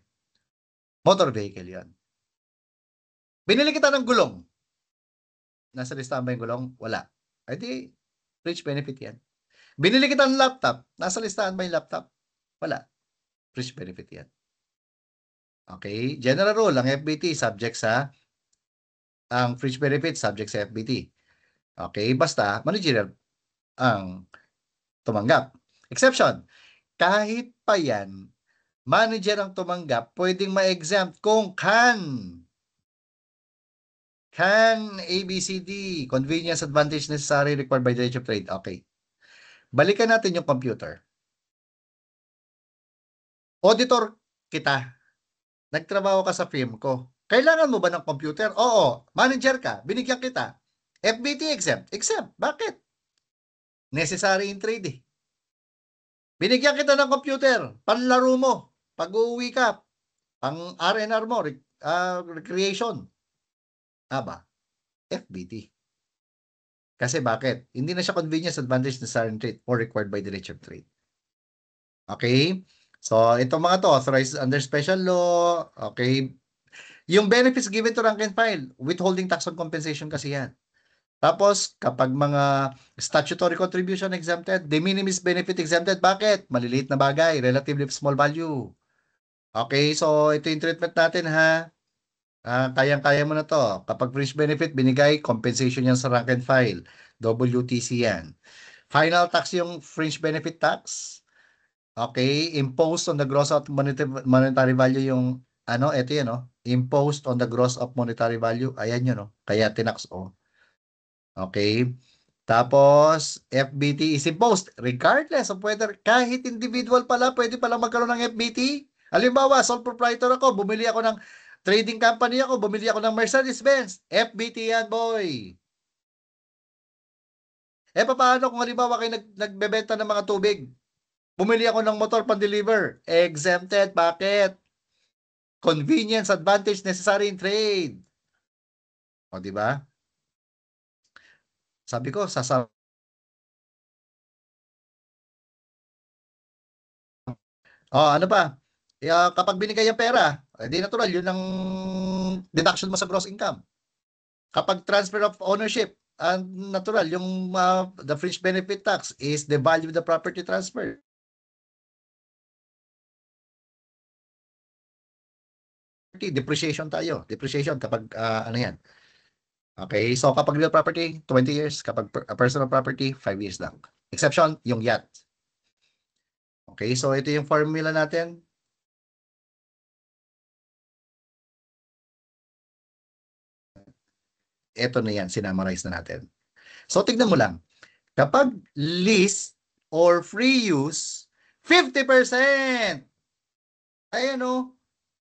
Motor vehicle yan. Binili kita ng gulong. Nasa listahan ba yung gulong? Wala. Ay di, fringe benefit yan. Binili kita ng laptop. Nasa listahan ba yung laptop? Wala. Fringe benefit yan. Okay? General rule, ang FBT subject sa ang fringe benefit subject sa FBT. Okay? Basta, managerial ang tumanggap. Exception. Kahit pa yan, manager ang tumanggap, pwedeng ma-exempt kung can ABCD, convenience, advantage, necessary, required by the Director of Trade. Okay. Balikan natin yung computer. Auditor kita. Nagtrabaho ka sa firm ko. Kailangan mo ba ng computer? Oo. Manager ka. Binigyan kita. FBT exempt. Exempt. Bakit? Necessary in trade eh. Binigyan kita ng computer. Panlaro mo. Pag-uwi ka. Pang R&R mo. Recreation. FBT. Kasi bakit? Hindi na siya convenience, advantage, necessary in trade or required by the Director of Trade. Okay? So, itong mga to, authorized under special law, okay? Yung benefits given to rank and file, withholding tax on compensation kasi yan. Tapos, kapag mga statutory contribution exempted, de minimis benefit exempted, bakit? Maliliit na bagay, relatively small value. Okay, so ito yung treatment natin ha. Kayang-kaya mo na to. Kapag fringe benefit binigay, compensation yan sa rank and file. WTC yan. Final tax yung fringe benefit tax. Okay, imposed on the gross of monetary value yung ito yan, no? Imposed on the gross of monetary value. Ayan yun, no? Kaya tinax o. Okay. Tapos, FBT is imposed regardless of whether kahit individual pala, pwede pala magkaroon ng FBT. Halimbawa, sole proprietor ako, bumili ako ng trading company ako, bumili ako ng Mercedes-Benz. FBT yan, boy. Paano kung halimbawa kayo nagbebenta ng mga tubig? Bumili ako ng motor pan-deliver. Exempted. Bakit? Convenience, advantage, necessary in trade. O, di ba? Sabi ko, ano pa? Kapag binigay ang pera, di natural, yun ang deduction mo sa gross income. Kapag transfer of ownership, natural, yung the fringe benefit tax is the value of the property transfer. Depreciation tayo. Depreciation kapag ano yan. Okay, so kapag real property, 20 years. Kapag personal property, 5 years lang. Exception, yung yacht. Okay, so ito yung formula natin. Ito na yan, sinamarize na natin. So tignan mo lang. Kapag lease or free use, 50%. Ayan o,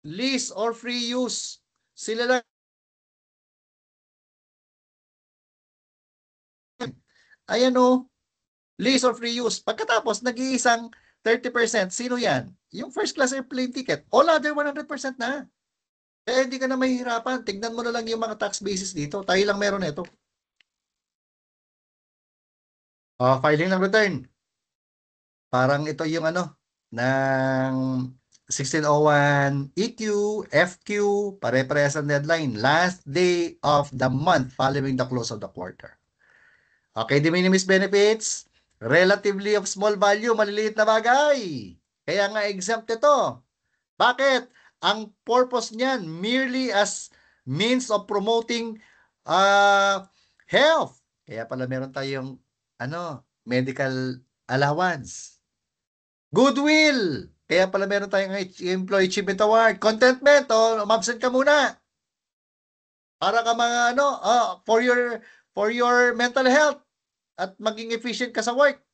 lease or free use. Sila lang. Ayan o, lease or free use. Pagkatapos, nag-iisang 30%. Sino yan? Yung first class airplane ticket. All other 100% na. Kaya hindi ka na mahihirapan. Tignan mo na lang yung mga tax basis dito. Tayo lang meron ito. Filing ng return. Parang ito yung ng 1601 EQ, FQ, pare-parehas ang deadline. Last day of the month following the close of the quarter. Okay, de minimis benefits, relatively of small value, maliliit na bagay. Kaya nga exempt ito. Bakit? Ang purpose niyan, merely as means of promoting health. Kaya pala meron tayong medical allowance. Goodwill. Kaya pala meron tayong Employee Achievement Award. Contentment, umabsent ka muna. Para ka mga for your mental health at maging efficient ka sa work.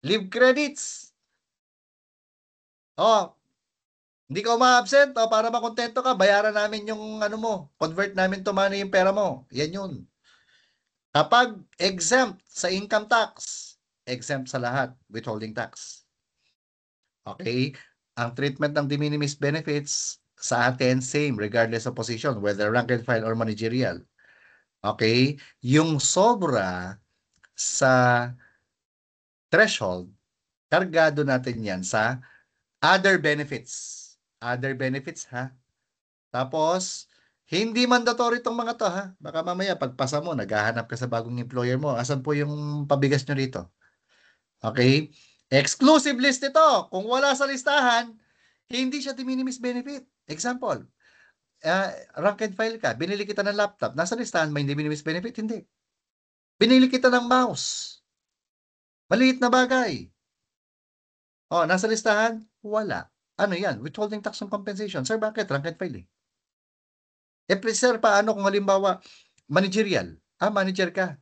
Leave credits. Hindi ka uma-absent para makontento ka, bayaran namin yung convert namin to money yung pera mo. Yan yun. Kapag exempt sa income tax, exempt sa lahat, withholding tax. Okay? Ang treatment ng de minimis benefits sa atin, same, regardless of position, whether rank and file or managerial. Okay? Yung sobra sa threshold, kargado natin yan sa other benefits. Other benefits, ha? Tapos, hindi mandatory itong mga to, ha? Baka mamaya, pagpasa mo, naghahanap ka sa bagong employer mo. Asan po yung pabigas nyo rito? Okay? Exclusive list ito. Kung wala sa listahan, hindi siya de minimis benefit. Example, rank and file ka, binili kita ng laptop, nasa listahan may de minimis benefit? Hindi. Binili kita ng mouse. Maliit na bagay. Nasa listahan? Wala. Ano yan? Withholding tax and compensation. Sir, bakit? Rank and file eh. Sir, paano kung halimbawa, managerial? Manager ka.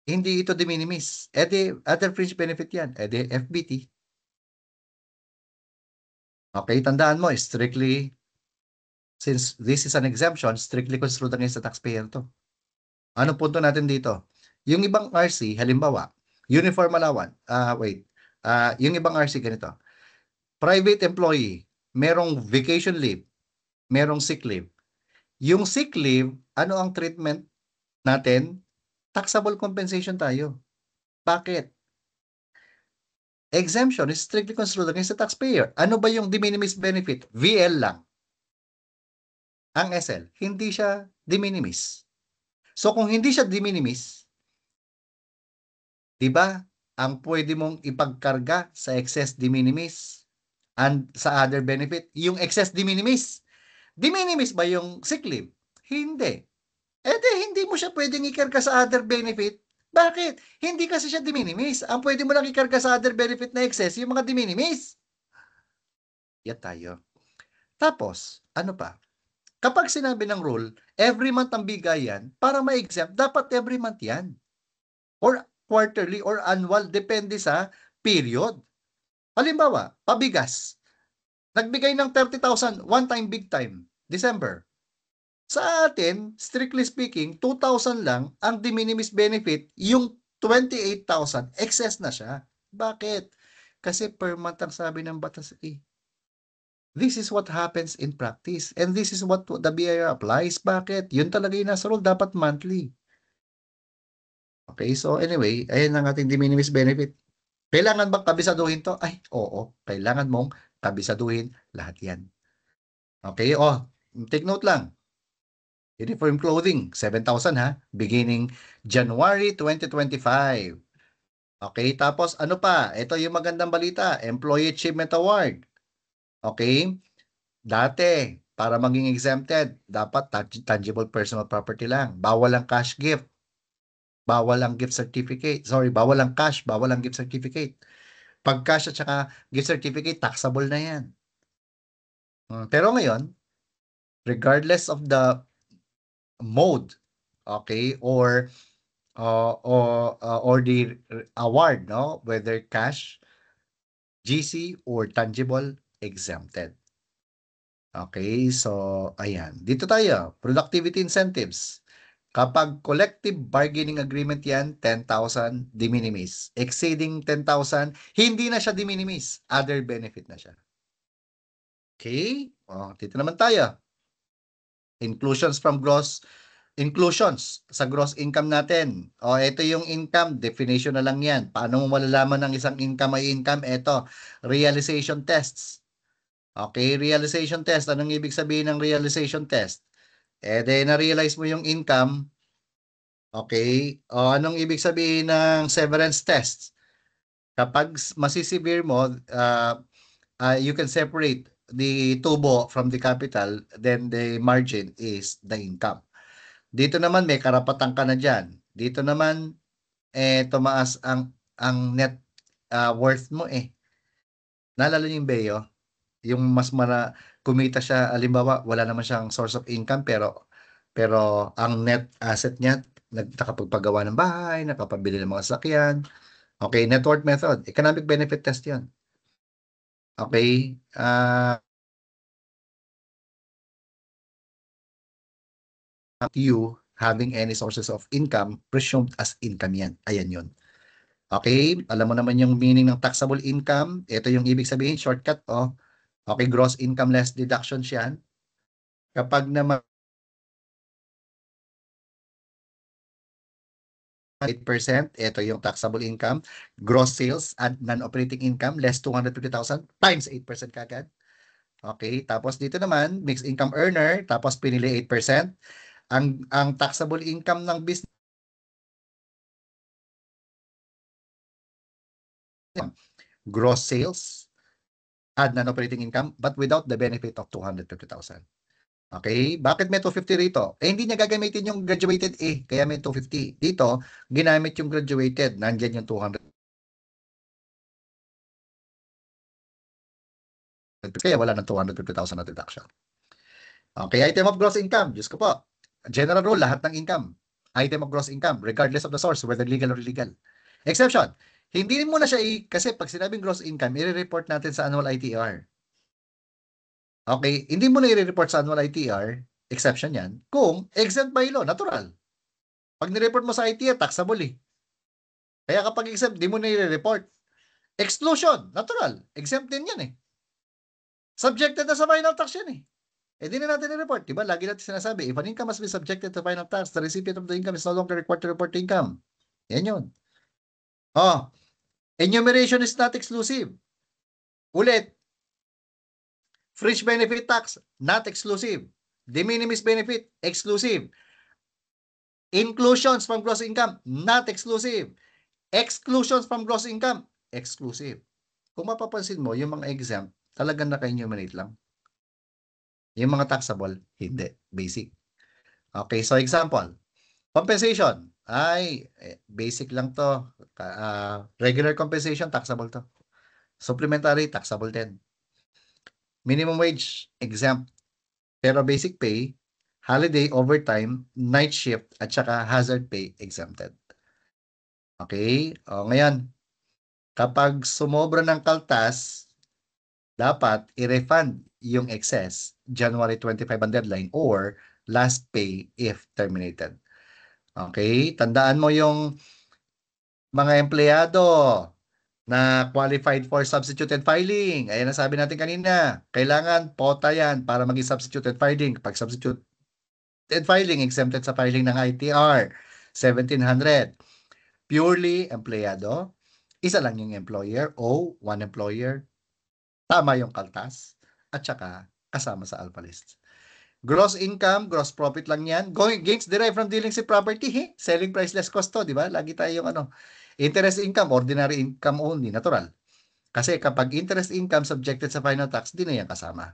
Hindi ito de minimis. Other fringe benefit yan. FBT. Okay, tandaan mo, strictly, since this is an exemption, strictly construed against the taxpayer to. Ano punto natin dito? Yung ibang RC, halimbawa, uniform allowance, yung ibang RC ganito, private employee, merong vacation leave, merong sick leave. Yung sick leave, ano ang treatment natin? Taxable compensation tayo. Bakit? Exemption is strictly construed against the taxpayer. Ano ba yung de minimis benefit? VL lang. Ang SL, hindi siya de minimis. So kung hindi siya de minimis, di ba, ang pwede mong ipagkarga sa excess de minimis, and sa other benefit, yung excess de minimis. De minimis ba yung sick leave? Hindi. Hindi mo siya pwedeng ikarga sa other benefit. Bakit? Hindi kasi siya de minimis. Ang pwede mo lang ikarga sa other benefit na excess, yung mga de minimis. Yan tayo. Tapos, ano pa? Kapag sinabi ng rule, every month ang bigayan, para ma-exempt, dapat every month yan. Or quarterly or annual, depende sa period. Halimbawa, pabigas. Nagbigay ng 30,000, one time, big time, December. Sa atin, strictly speaking, 2,000 lang ang de minimis benefit, yung 28,000, excess na siya. Bakit? Kasi per month ang sabi ng batas eh. This is what happens in practice and this is what the BIR applies. Bakit? Yun talaga yung nasa rule, dapat monthly. Okay, so anyway, ayan ang ating de minimis benefit. Kailangan bang kabisaduhin to? Ay, oo. Kailangan mong kabisaduhin lahat yan. Okay, take note lang. Uniform clothing, 7,000 ha, beginning January 2025. Okay, tapos ano pa? Ito yung magandang balita, Employee Achievement Award. Okay, dati, para maging exempted, dapat tangible personal property lang. Bawal ang cash gift. Bawal ang gift certificate. Sorry, bawal ang cash, bawal ang gift certificate. Pag cash at saka gift certificate, taxable na yan. Pero ngayon, regardless of the mode, okay, or the award, no, whether cash, GC, or tangible, exempted. Okay, so ayan. Dito tayo, productivity incentives. Kapag collective bargaining agreement yan, 10,000 de minimis. Exceeding 10,000, hindi na siya de minimis. Other benefit na siya. Okay, dito naman tayo. Inclusions sa gross income natin. Ito yung income, definition na lang yan. Paano mo malalaman ng isang income ay income? Ito, realization tests. Okay, realization test. Anong ibig sabihin ng realization test? Na-realize mo yung income. Okay, anong ibig sabihin ng severance test? Kapag masisevere mo, you can separate the tubo from the capital, then the margin is the income. Dito naman may karapatan ka na dyan. Dito naman, tumaas ang net worth mo eh. Naalala niyo yung Beyo? Yung mas kumita siya, alimbawa, wala naman siyang source of income, pero ang net asset niya, nakapagpagawa ng bahay, nakapabili ng mga sasakyan. Okay, net worth method. Economic benefit test yan. Okay, you having any sources of income presumed as income yan. Ayan yun. Okay, alam mo naman yung meaning ng taxable income. Ito yung ibig sabihin, shortcut. Okay, gross income less deductions yan. Kapag naman 8%, ito yung taxable income. Gross sales and non-operating income less 250,000 times 8% kagad. Okay, tapos dito naman, mixed income earner, tapos pinili 8%. Ang taxable income ng business gross sales and non-operating income but without the benefit of 250,000. Okay, bakit may 250 rito? Hindi niya gagamitin yung graduated kaya may 250. Dito, ginamit yung graduated, nandiyan yung 200. Kaya wala ng 250,000 na deduction. Okay, item of gross income. Diyos ko po. General rule, lahat ng income. Item of gross income, regardless of the source, whether legal or illegal. Exception, hindi mo na siya kasi pag sinabing gross income, i-report natin sa annual ITR. Okay, hindi mo na i-report sa annual ITR, exception yan, kung exempt by law, natural. Pag ni-report mo sa ITR, taxable eh. Kaya kapag exempt, di mo na i-report. Exclusion, natural. Exempt din yan eh. Subjected na sa final tax yan eh. Di na natin i-report. Diba? Lagi natin sinasabi, if an income must be subjected to final tax, the recipient of the income is no longer required to report the income. Yan yun. Enumeration is not exclusive. Ulit. Fringe benefit tax, not exclusive. De minimis benefit, exclusive. Inclusions from gross income, not exclusive. Exclusions from gross income, exclusive. Kung mapapansin mo, yung mga exempt, talagang naka-enumerate lang. Yung mga taxable, hindi. Basic. Okay, so example. Compensation. Ay, basic lang to. Regular compensation, taxable to. Supplementary, taxable din. Minimum wage, exempt. Pero basic pay, holiday, overtime, night shift, at saka hazard pay, exempted. Okay? O, ngayon, kapag sumobra ng kaltas, dapat i-refund yung excess. January 25 ang deadline or last pay if terminated. Okay? Tandaan mo yung mga empleyado na qualified for substituted filing. Ayan ang sabi natin kanina. Kailangan pota yan para maging substituted filing. Pag substituted filing, exempted sa filing ng ITR, 1,700. Purely empleyado, isa lang yung employer o one employer. Tama yung kaltas at saka kasama sa alpha list. Gross income, gross profit lang yan. Gains derived from dealings with property, selling price less cost to, di ba? Lagi tayo yung interest income, ordinary income only, natural. Kasi kapag interest income subjected sa final tax, di na yan kasama.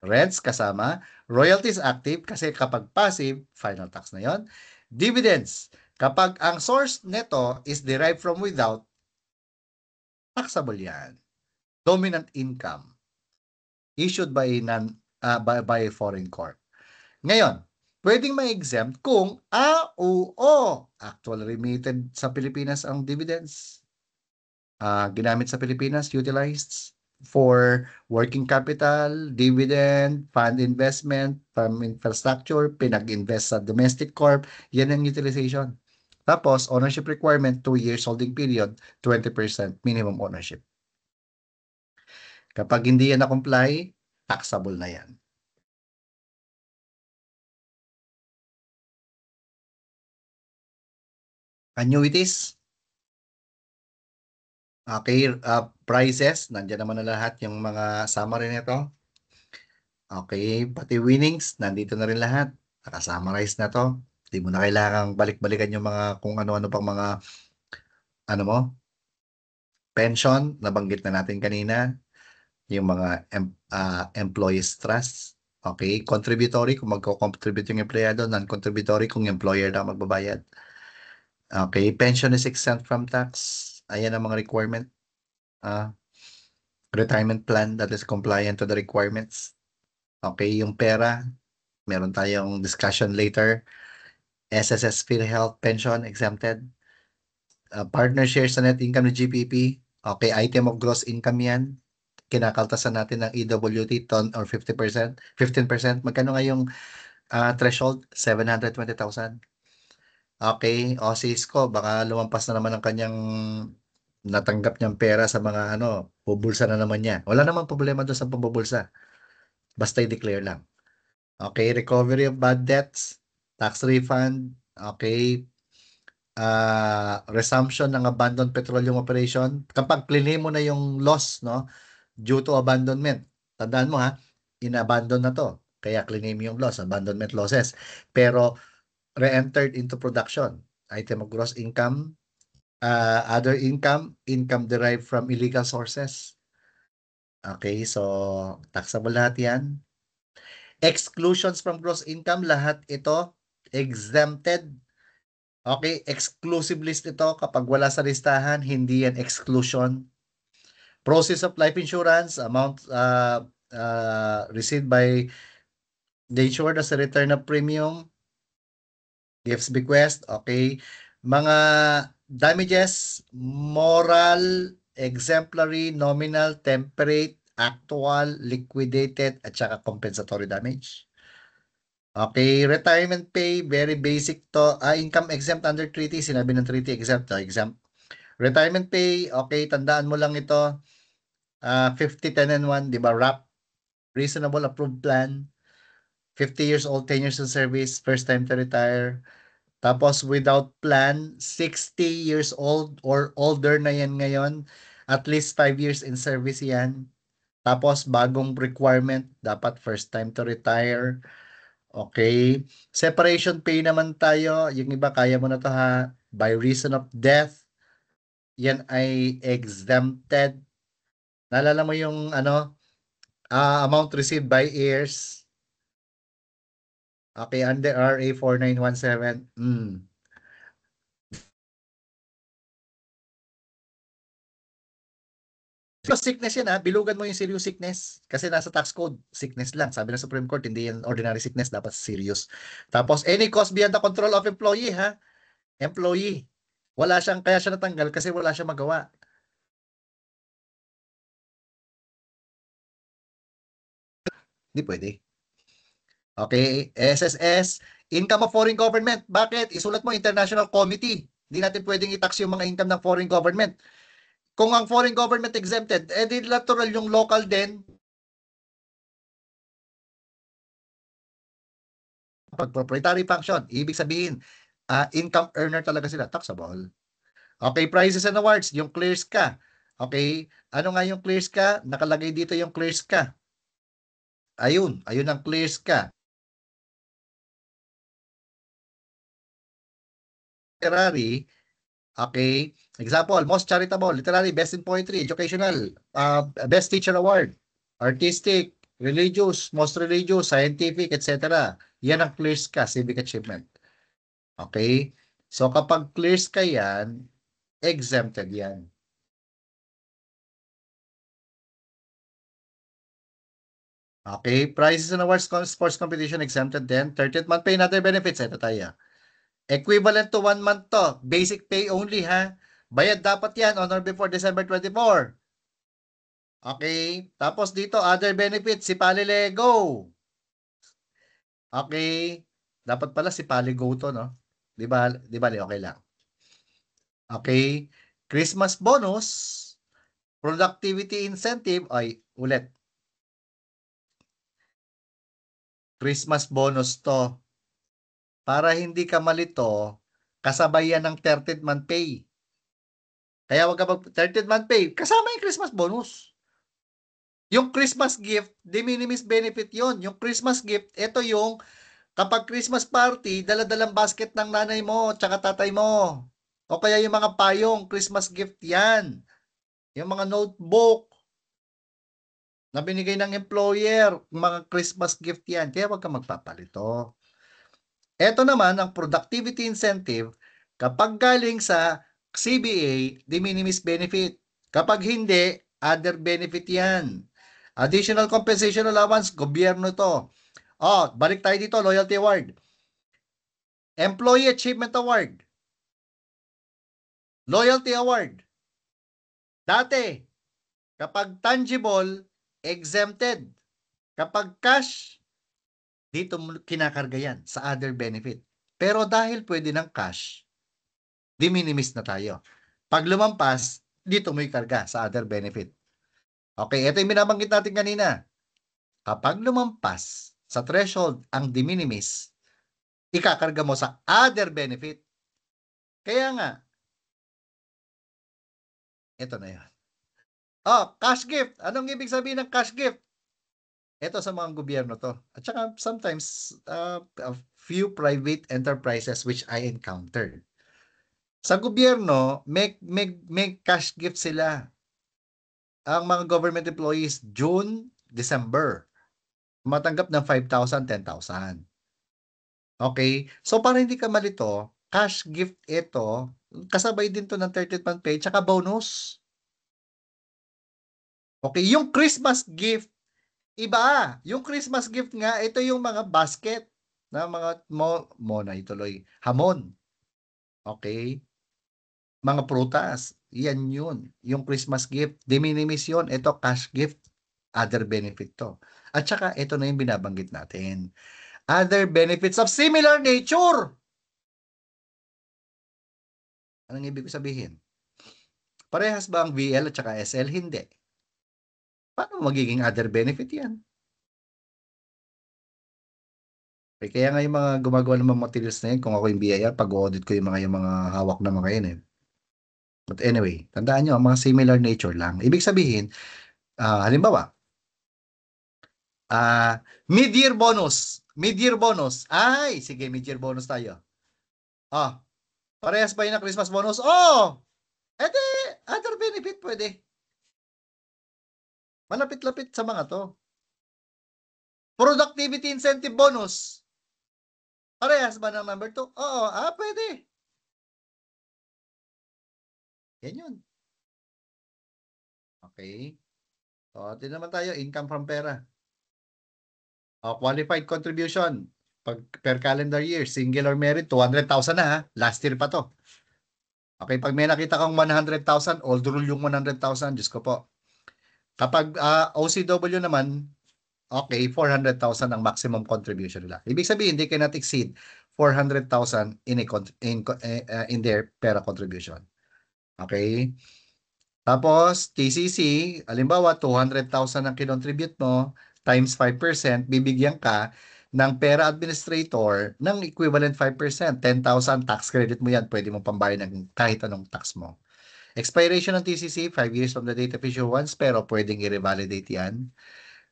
Rents kasama, royalties active kasi kapag passive, final tax na yon. Dividends, kapag ang source neto is derived from without, taxable yan. Dominant income issued by by foreign court. Ngayon, pwedeng ma-exempt kung AUO, actual remitted sa Pilipinas ang dividends. Ginamit sa Pilipinas, utilized for working capital, dividend, fund investment, farm infrastructure, pinag-invest sa domestic corp, yan ang utilization. Tapos, ownership requirement, 2 years holding period, 20% minimum ownership. Kapag hindi yan na-comply, taxable na yan. Annuities. Okay, prices, nandiyan naman na lahat yung mga summary nito. Okay, pati winnings, nandito na rin lahat. Naka-summarize na to. Hindi mo na kailangang balik-balikan yung mga kung ano-ano pang mga pension, nabanggit na natin kanina, yung mga employees trust. Okay, contributory kung magko-contribute yung empleyado, non-contributory kung employer na magbabayad. Okay, pension is exempt from tax. Ayan ang mga requirement. Retirement plan that is compliant to the requirements. Okay, yung pera, meron tayong discussion later. SSS PhilHealth pension exempted. Partner shares sa net income ng GPP. Okay, item of gross income yan. Kinakaltasan natin ng EWT ton or 50%, 15%. Magkano nga yung threshold? 720,000. Okay, o Cisco, baka lumampas na naman ang kanyang natanggap niyang pera sa mga bubulsa na naman niya. Wala namang problema doon sa pambubulsa. Basta i-declare lang. Okay, recovery of bad debts, tax refund, okay, resumption ng abandoned petroleum operation. Kapag claim mo na yung loss, no, due to abandonment, tandaan mo in-abandon na to. Kaya claim yung loss, abandonment losses. Pero re-entered into production, item of gross income, other income, income derived from illegal sources. Okay, so taxable lahat yan. Exclusions from gross income, lahat ito exempted. Okay, exclusive list ito. Kapag wala sa listahan, hindi yan exclusion. Process of life insurance, amount received by the insured as a return of premium, gifts, bequest, okay. Mga damages, moral, exemplary, nominal, temperate, actual, liquidated, at saka compensatory damage. Okay, retirement pay, very basic to. Income exempt under treaty, sinabi ng treaty exempt to, exempt. Retirement pay, okay, tandaan mo lang ito. 50, 10, and 1, di ba? RAP, reasonable approved plan. 50 years old, 10 years in service, first time to retire. Tapos without plan, 60 years old or older na yan ngayon. At least 5 years in service yan. Tapos bagong requirement, dapat first time to retire. Okay. Separation pay naman tayo. Yung iba, kaya mo na to by reason of death. Yan ay exempted. Naalala mo yung Amount received by heirs. Okay, under RA 4917. Serious sickness yan bilugan mo yung serious sickness. Kasi nasa tax code, sickness lang. Sabi ng Supreme Court, hindi yan ordinary sickness, dapat serious. Tapos, any cause beyond the control of employee, employee. Wala siyang, kaya siya natanggal kasi wala siyang magawa. Hindi pwede. Okay, SSS, income of foreign government. Bakit? Isulat mo international committee. Hindi natin pwedeng i-tax yung mga income ng foreign government. Kung ang foreign government exempted, di natural yung local din. Pag proprietary function, ibig sabihin, income earner talaga sila, taxable. Okay, prizes and awards, yung clears ka. Okay, ano nga yung clears ka? Nakalagay dito yung clears ka. Ayun ang clears ka. Literary, okay, example, most charitable, literary, best in poetry, educational, best teacher award, artistic, religious, most religious, scientific, etc. Yan ang clears ka, civic achievement. Okay? So kapag clears ka yan, exempted yan. Okay, prizes and awards, sports competition exempted din. 30th month pay and other benefits. Ito tayo. Equivalent to 1 month to. Basic pay only Bayad dapat yan on or before December 24. Okay, tapos dito other benefits si Palilego. Okay, dapat pala si Paligo to, no? Di ba? Okay lang. Okay, Christmas bonus, productivity incentive, ay ulit. Christmas bonus to. Para hindi ka malito, kasabay yan ng 30th month pay. Kaya wag ka 30th month pay, kasama yung Christmas bonus. Yung Christmas gift, de minimis benefit yon. Yung Christmas gift, ito yung kapag Christmas party, dala-dalang basket ng nanay mo tsaka tatay mo. O kaya yung mga payong, Christmas gift yan. Yung mga notebook na binigay ng employer, mga Christmas gift yan. Kaya wag ka magpapalito. Ito naman ang productivity incentive kapag galing sa CBA, de minimis benefit. Kapag hindi, other benefit yan. Additional compensation allowance, gobyerno to. Balik tayo dito, loyalty award. Employee Achievement Award. Loyalty award. Dati, kapag tangible, exempted. Kapag cash, dito kinakarga yan sa other benefit. Pero dahil pwede ng cash, de minimis na tayo. Pag lumampas, dito mo ikarga sa other benefit. Okay, ito yung binabanggit natin kanina. Kapag lumampas sa threshold ang de minimis, ikakarga mo sa other benefit. Kaya nga, ito na yun. Cash gift. Anong ibig sabihin ng cash gift? Ito sa mga gobyerno to. At saka sometimes, a few private enterprises which I encountered. Sa gobyerno, may cash gift sila. Ang mga government employees, June, December, matanggap ng 5,000, 10,000. Okay? So, para hindi ka malito, cash gift ito, kasabay din to ng 30th month pay, tsaka bonus. Okay? Yung Christmas gift, iba. Yung Christmas gift nga, ito yung mga basket na mga na ituloy. Hamon. Okay? Mga prutas. Yan yun. Yung Christmas gift. De minimis yun. Ito cash gift. Other benefit to. At saka, ito na yung binabanggit natin. Other benefits of similar nature. Anong ibig sabihin? Parehas ba ang VL at saka SL? Hindi. Paano magiging other benefit yan? Kaya nga yung mga gumagawa ng mga materials na yan, kung ako yung BIR, pag-audit ko yung mga hawak na mga yan. But anyway, tandaan nyo, mga similar nature lang. Ibig sabihin, halimbawa, mid-year bonus. Mid-year bonus. Ay, sige, mid-year bonus tayo. Parehas ba yun na Christmas bonus? Edi, other benefit pwede. Malapit-lapit sa mga to. Productivity incentive bonus. Parehas ba ng number 2? Oo, pwede. Yan yun. Okay. O, ito naman tayo, income from pera. O, qualified contribution. Pag per calendar year, single or married, 200,000 na ha. Last year pa to. Okay, pag may nakita kang 100,000, old rule yung 100,000, Diyos ko po. Kapag OCW naman, okay, 400,000 ang maximum contribution nila. Ibig sabihin, they cannot exceed 400,000 in their pera contribution. Okay? Tapos, TCC, alimbawa, 200,000 ang kinontribute mo, times 5%, bibigyan ka ng pera administrator ng equivalent 5%. 10,000 tax credit mo yan. Pwede mo pambayad ng kahit anong tax mo. Expiration ng TCC, 5 years from the date of issuance, pero pwedeng i-revalidate yan.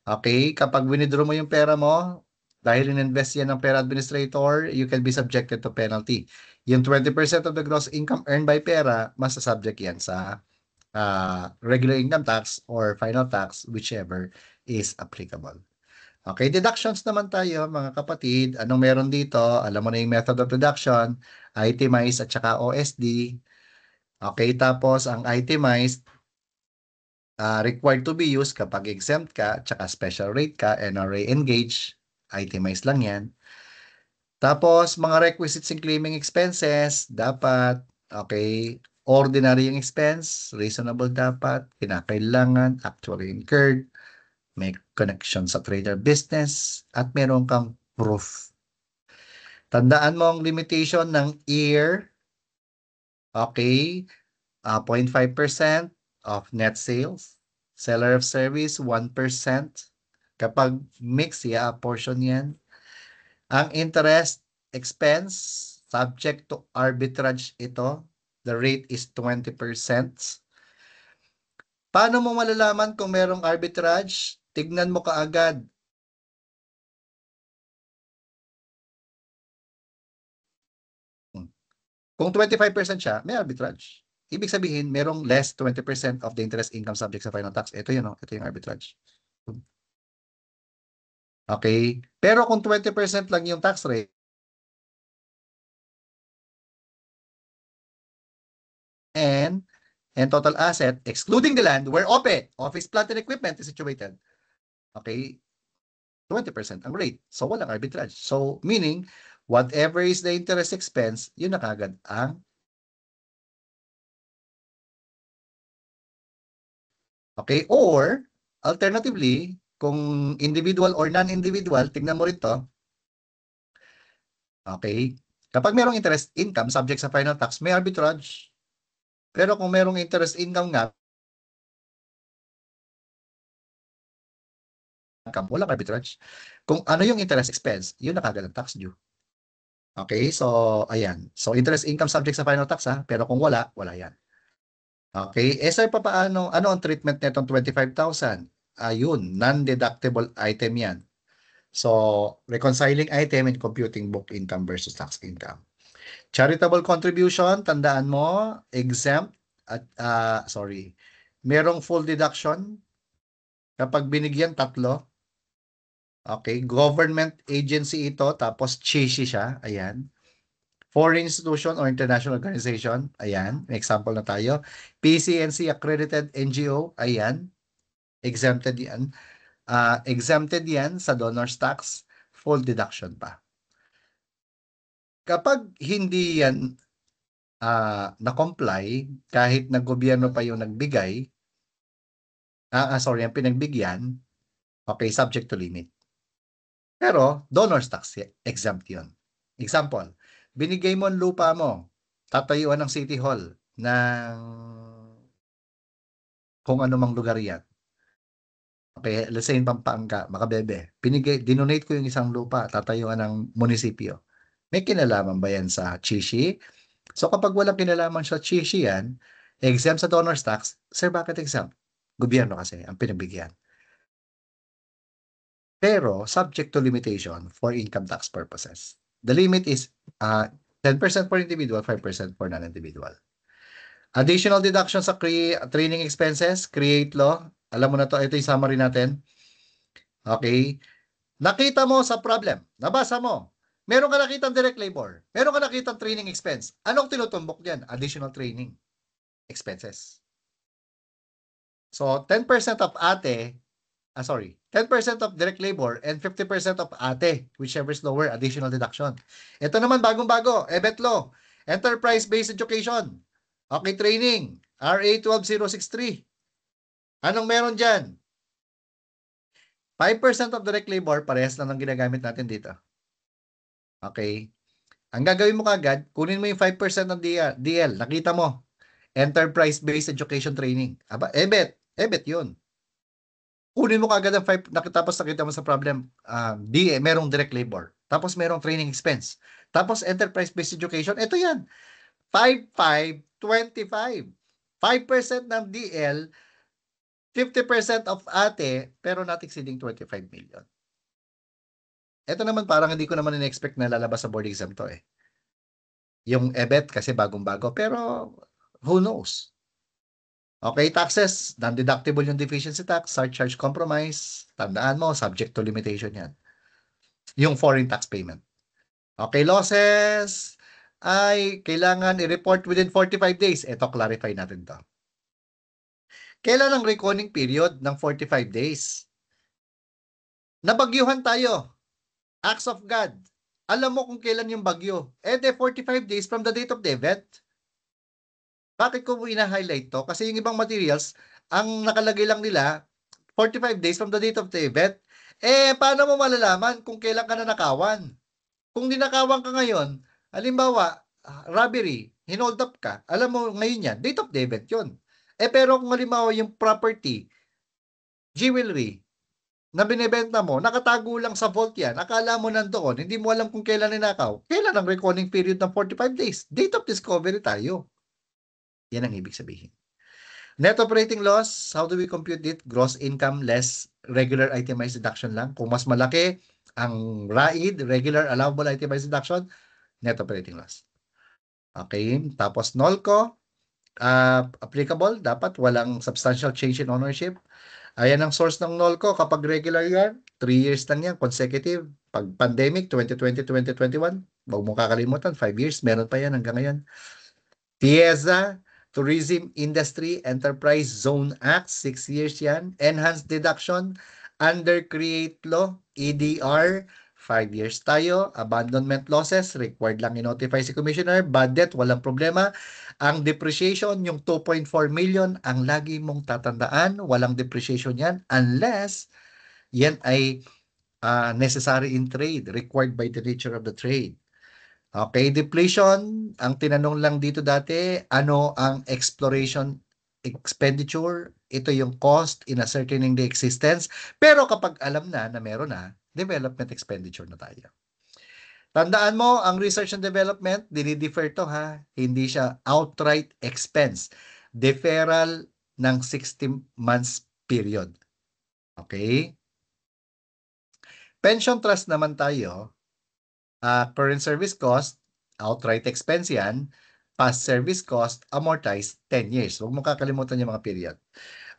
Okay? Kapag winidraw mo yung pera mo, dahil in-invest yan ng pera administrator, you can be subjected to penalty. Yung 20% of the gross income earned by pera, masasubject yan sa regular income tax or final tax, whichever is applicable. Okay, deductions naman tayo mga kapatid. Anong meron dito? Alam mo na yung method of deduction, itemized at saka OSD. Okay, tapos ang itemized, required to be used kapag exempt ka, tsaka special rate ka, NRA engage, itemized lang yan. Tapos, mga requisites and claiming expenses, dapat, okay, ordinary yung expense, reasonable dapat, kinakailangan, actually incurred, may connection sa trader business, at meron kang proof. Tandaan mo ang limitation ng year, okay, 0.5% of net sales. Seller of service, 1%. Kapag mix, portion yan. Ang interest expense, subject to arbitrage ito. The rate is 20%. Paano mo malalaman kung merong arbitrage? Tignan mo kaagad. Kung 25% siya, may arbitrage. Ibig sabihin, merong less 20% of the interest income subject sa final tax. Ito yun, ito yung arbitrage. Okay? Pero kung 20% lang yung tax rate, and total asset, excluding the land, where OPE, office plant and equipment, is situated. Okay? 20% ang rate. So, walang arbitrage. So, meaning, whatever is the interest expense, yun na kagad ang okay? Or, alternatively, kung individual or non-individual, tignan mo rito, okay? Kapag merong interest income subject sa final tax, may arbitrage. Pero kung merong interest income nga, walang arbitrage. Kung ano yung interest expense, yun na kagad ang tax due. Okay, so ayan. So interest income subject sa final tax ha, pero kung wala, wala yan. Okay, sir, paano, ano ang treatment nitong 25,000? Ayun, non-deductible item yan. So, reconciling item in computing book income versus tax income. Charitable contribution, tandaan mo, exempt at, merong full deduction kapag binigyan tatlo. Okay, government agency ito, tapos CHISI siya, ayan. Foreign institution or international organization, ayan, may example na tayo. PCNC accredited NGO, ayan, exempted yan. Exempted yan sa donor's tax, full deduction pa. Kapag hindi yan na-comply, kahit na gobyerno pa yung nagbigay, ang pinagbigyan, okay, subject to limit. Pero, donor's tax, exempt yun. Example, binigay mo ang lupa mo, tatayuan ng City Hall ng kung ano mang lugar yan. Okay, let's say in Pampanga, Makabebe. Dinonate ko yung isang lupa, tatayuan ng munisipyo. May kinalaman ba yan sa Chishi? So kapag walang kinalaman sa Chishi yan, exempt sa donor's tax, sir, bakit exempt? Gobyerno kasi ang pinabigyan. Pero subject to limitation for income tax purposes. The limit is 10% for individual, 5% for non-individual. Additional deduction sa training expenses, create law. Alam mo na to, ito yung summary natin. Okay. Nakita mo sa problem, nabasa mo, meron ka nakitang direct labor, meron ka nakitang training expense. Anong tinutumbok diyan? Additional training expenses. So, 10% of 10% of direct labor and 50% of ATE, whichever is lower, additional deduction. Ito naman bagong-bago, EBET law, enterprise-based education. Okay, training, RA 12063. Anong meron dyan? 5% of direct labor, parehas lang ng ginagamit natin dito. Okay. Ang gagawin mo kagad, kunin mo yung 5% ng DL. Nakita mo, enterprise-based education training. Aba, EBET yun. Kunin mo kagad ang 5, tapos nakita mo sa problem, merong direct labor. Tapos merong training expense. Tapos enterprise-based education, ito yan. 5, 25. 5% ng DL, 50% of ATE, pero not exceeding 25 million. Ito naman parang hindi ko naman in-expect na lalabas sa board exam to eh. Yung EBET kasi bagong-bago, pero who knows? Okay, taxes, non-deductible yung deficiency tax, surcharge compromise, tandaan mo, subject to limitation yan. Yung foreign tax payment. Okay, losses ay kailangan i-report within 45 days. Ito, clarify natin to. Kailan ang reckoning period ng 45 days? Nabagyuhan tayo. Acts of God. Alam mo kung kailan yung bagyo. 45 days from the date of the event. Bakit ko ina-highlight to? Kasi yung ibang materials, ang nakalagay lang nila, 45 days from the date of the event. Paano mo malalaman kung kailan ka nanakawan? Kung ninakawan ka ngayon, halimbawa, robbery, hinold up ka, alam mo ngayon yan, date of the event yun. Pero kung halimbawa yung property, jewelry, na binibenta mo, nakatago lang sa vault yan, akala mo nandoon, hindi mo alam kung kailan ninakaw, kailan ang reckoning period ng 45 days? Date of discovery tayo. Yan ang ibig sabihin. Net operating loss, how do we compute it? Gross income less regular itemized deduction lang. Kung mas malaki ang RAID, regular allowable itemized deduction, net operating loss. Okay, tapos NOLCO, applicable, dapat walang substantial change in ownership. Ayan ang source ng NOLCO, kapag regular yan, 3 years lang yan, consecutive. Pag pandemic, 2020, 2021, huwag mo kakalimutan, 5 years, meron pa yan hanggang ngayon. TIEZA, Tourism Industry Enterprise Zone Act, 6 years yan. Enhanced deduction under Create Law, EDR, 5 years tayo. Abandonment losses, required lang i-notify si Commissioner. Bad debt, walang problema. Ang depreciation, yung 2.4 million, ang lagi mong tatandaan, walang depreciation yan unless yan ay necessary in trade, required by the nature of the trade. Okay, depletion, ang tinanong lang dito dati, ano ang exploration expenditure? Ito yung cost in ascertaining the existence. Pero kapag alam na meron na, development expenditure na tayo. Tandaan mo, ang research and development, dinidefer to ha. Hindi siya outright expense. Deferral ng 60 months period. Okay? Pension trust naman tayo, current service cost, outright expense yan, past service cost, amortized 10 years. Huwag mo kakalimutan yung mga period.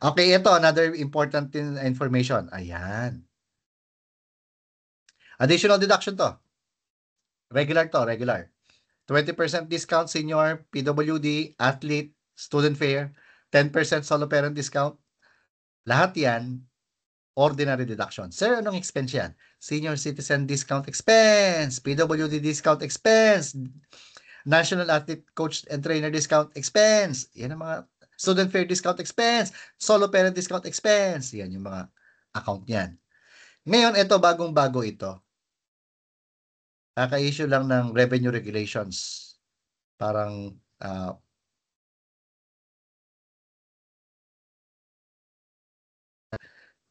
Okay, ito, another important information. Ayan. Additional deduction to. Regular to, regular. 20% discount senior, PWD, athlete, student fare, 10% solo parent discount. Lahat yan, ordinary deduction. Sir, anong expense yan? Senior citizen discount expense, PWD discount expense, National Athlete Coach and Trainer Discount Expense. Yan ang mga student fare discount expense, solo parent discount expense. Yan yung mga account niyan. Ngayon, ito bagong-bago ito. Kaka-issue lang ng revenue regulations. Parang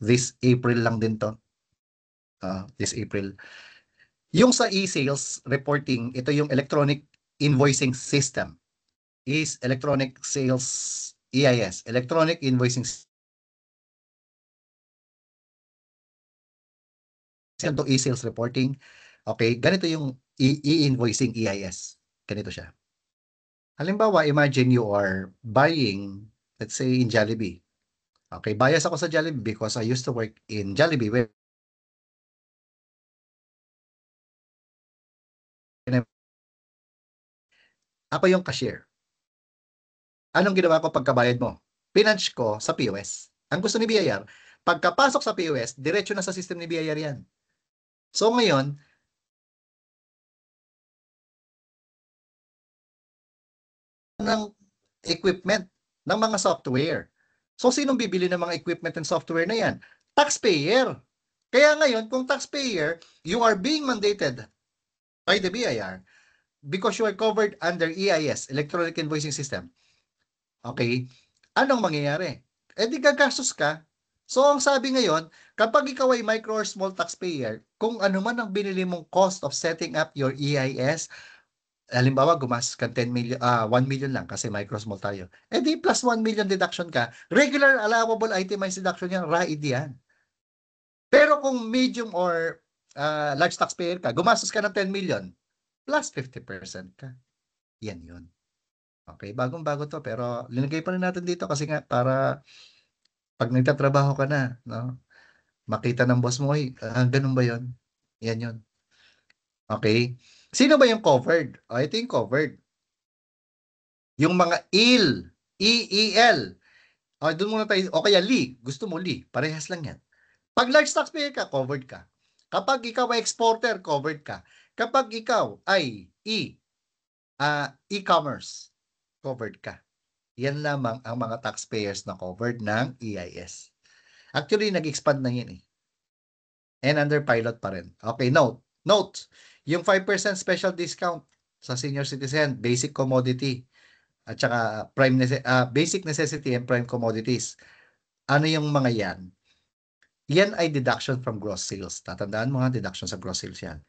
this April lang din to. This April. Yung sa e-sales reporting, ito yung electronic invoicing system. Is electronic sales EIS, electronic invoicing system. To e-sales reporting. Okay, ganito yung e-invoicing EIS. Ganito siya. Halimbawa, imagine you are buying, let's say, in Jollibee. Okay, bias ako sa Jollibee because I used to work in Jollibee Ako yung cashier. Anong ginawa ko pagkabayad mo? Pinunch ko sa POS. Ang gusto ni BIR, pagkapasok sa POS, diretso na sa system ni BIR yan. So ngayon, ng equipment ng mga software. So sinong bibili ng mga equipment and software na yan? Taxpayer. Kaya ngayon, kung taxpayer, you are being mandated by the BIR because you are covered under EIS, Electronic Invoicing System. Okay? Anong mangyayari? Eh di gagastos ka. So ang sabi ngayon, kapag ikaw ay micro or small taxpayer, kung ano man ang binili mong cost of setting up your EIS, halimbawa gumastos ka 1 million lang kasi micro small tayo. Eh di plus 1 million deduction ka, regular allowable itemized deduction yan, RAID yan. Pero kung medium or large taxpayer ka, gumastos ka ng 10 million, plus 50% ka. Yan yun. Okay, bagong-bago to pero linagay pa rin natin dito kasi nga para pag nagtatrabaho ka na, no? Makita ng boss mo, ganun ba yun? Yan yun. Okay? Sino ba yung covered? Ito yung covered. Yung mga IL, EEL. Doon muna tayo. O kaya Li. Gusto mo Li. Parehas lang yan. Pag large taxpayer ka, covered ka. Kapag ikaw ay exporter, covered ka. Kapag ikaw ay e-commerce, covered ka. Yan lamang ang mga taxpayers na covered ng EIS. Actually, nag-expand na yun eh. And under pilot pa rin. Okay, note, yung 5% special discount sa senior citizen, basic commodity, at saka basic necessity and prime commodities. Ano yung mga yan? Yan ay deduction from gross sales. Tatandaan mo ha, deduction sa gross sales yan.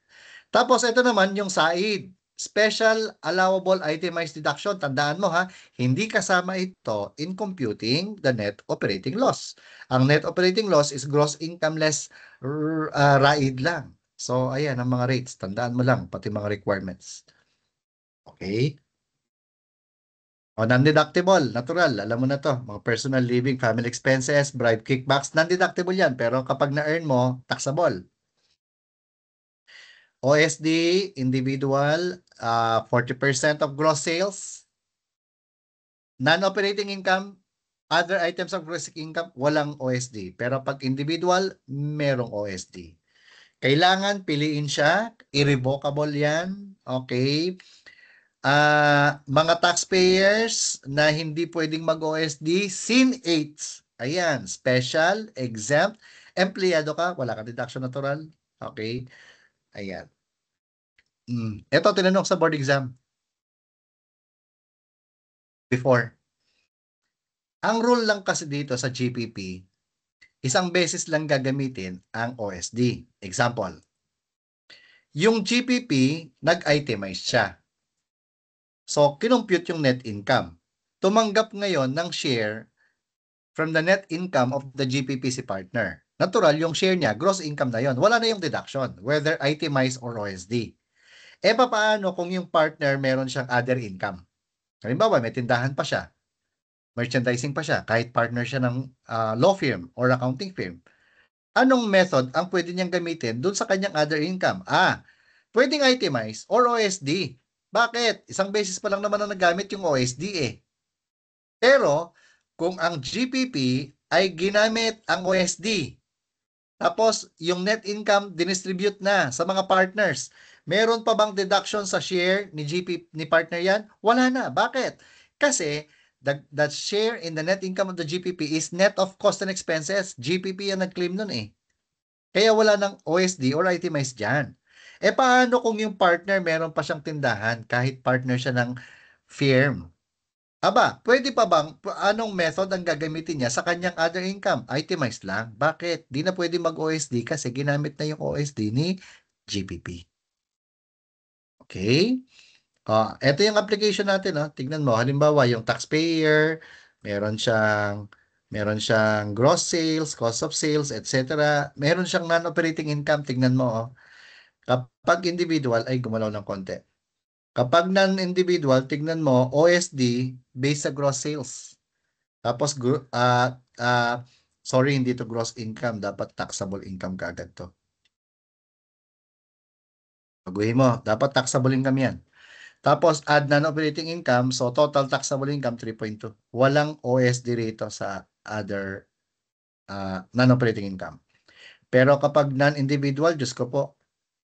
Tapos ito naman yung SAID, Special Allowable Itemized Deduction. Tandaan mo ha, hindi kasama ito in computing the net operating loss. Ang net operating loss is gross income less RAID lang. So ayan ang mga rates. Tandaan mo lang, pati mga requirements. Okay? O, non-deductible, natural, alam mo na to. Mga personal living, family expenses, bribe kickbacks, non-deductible yan. Pero kapag na-earn mo, taxable. OSD, individual, 40% of gross sales. Non-operating income, other items of gross income, walang OSD. Pero pag individual, merong OSD. Kailangan piliin siya, irrevocable yan, okay? Mga taxpayers na hindi pwedeng mag-OSD, SIN 8. Ayan, special, exempt, empleyado ka, wala ka deduction natural. Okay? Ayan. Ito, tinanong sa board exam. Before. Ang rule lang kasi dito sa GPP, isang beses lang gagamitin ang OSD. Example, yung GPP, nag-itemize siya. So, kinompute yung net income. Tumanggap ngayon ng share from the net income of the GPP si partner. Natural, yung share niya, gross income na yon. Wala na yung deduction, whether itemized or OSD. Paano kung yung partner meron siyang other income? Halimbawa, may tindahan pa siya, merchandising pa siya, kahit partner siya ng law firm or accounting firm. Anong method ang pwede niyang gamitin dun sa kanyang other income? Pwedeng itemize or OSD. Bakit? Isang beses pa lang naman na nagamit yung OSD eh. Pero, kung ang GPP ay ginamit ang OSD, tapos yung net income dinistribute na sa mga partners, meron pa bang deduction sa share ni GP ni partner yan? Wala na. Bakit? Kasi the share in the net income of the GPP is net of cost and expenses. GPP ang nag-claim nun eh. Kaya wala ng OSD or itemized dyan. Paano kung yung partner meron pa siyang tindahan kahit partner siya ng firm? Pwede pa bang, anong method ang gagamitin niya sa kanyang other income? Itemized lang. Bakit? Di na pwede mag-OSD kasi ginamit na yung OSD ni GPP. Okay? Ito yung application natin. Tignan mo. Halimbawa, yung taxpayer, meron siyang gross sales, cost of sales, etc. Meron siyang non-operating income. Tignan mo. Kapag individual, ay gumalaw ng konti. Kapag non-individual, tignan mo, OSD based sa gross sales. Tapos, sorry, hindi to gross income. Dapat taxable income kaagad to. Baguhin mo. Dapat taxable income yan. Tapos, add non-operating income. So, total taxable income, 3.2. Walang OSD rito sa other non-operating income. Pero kapag non-individual, Diyos ko po,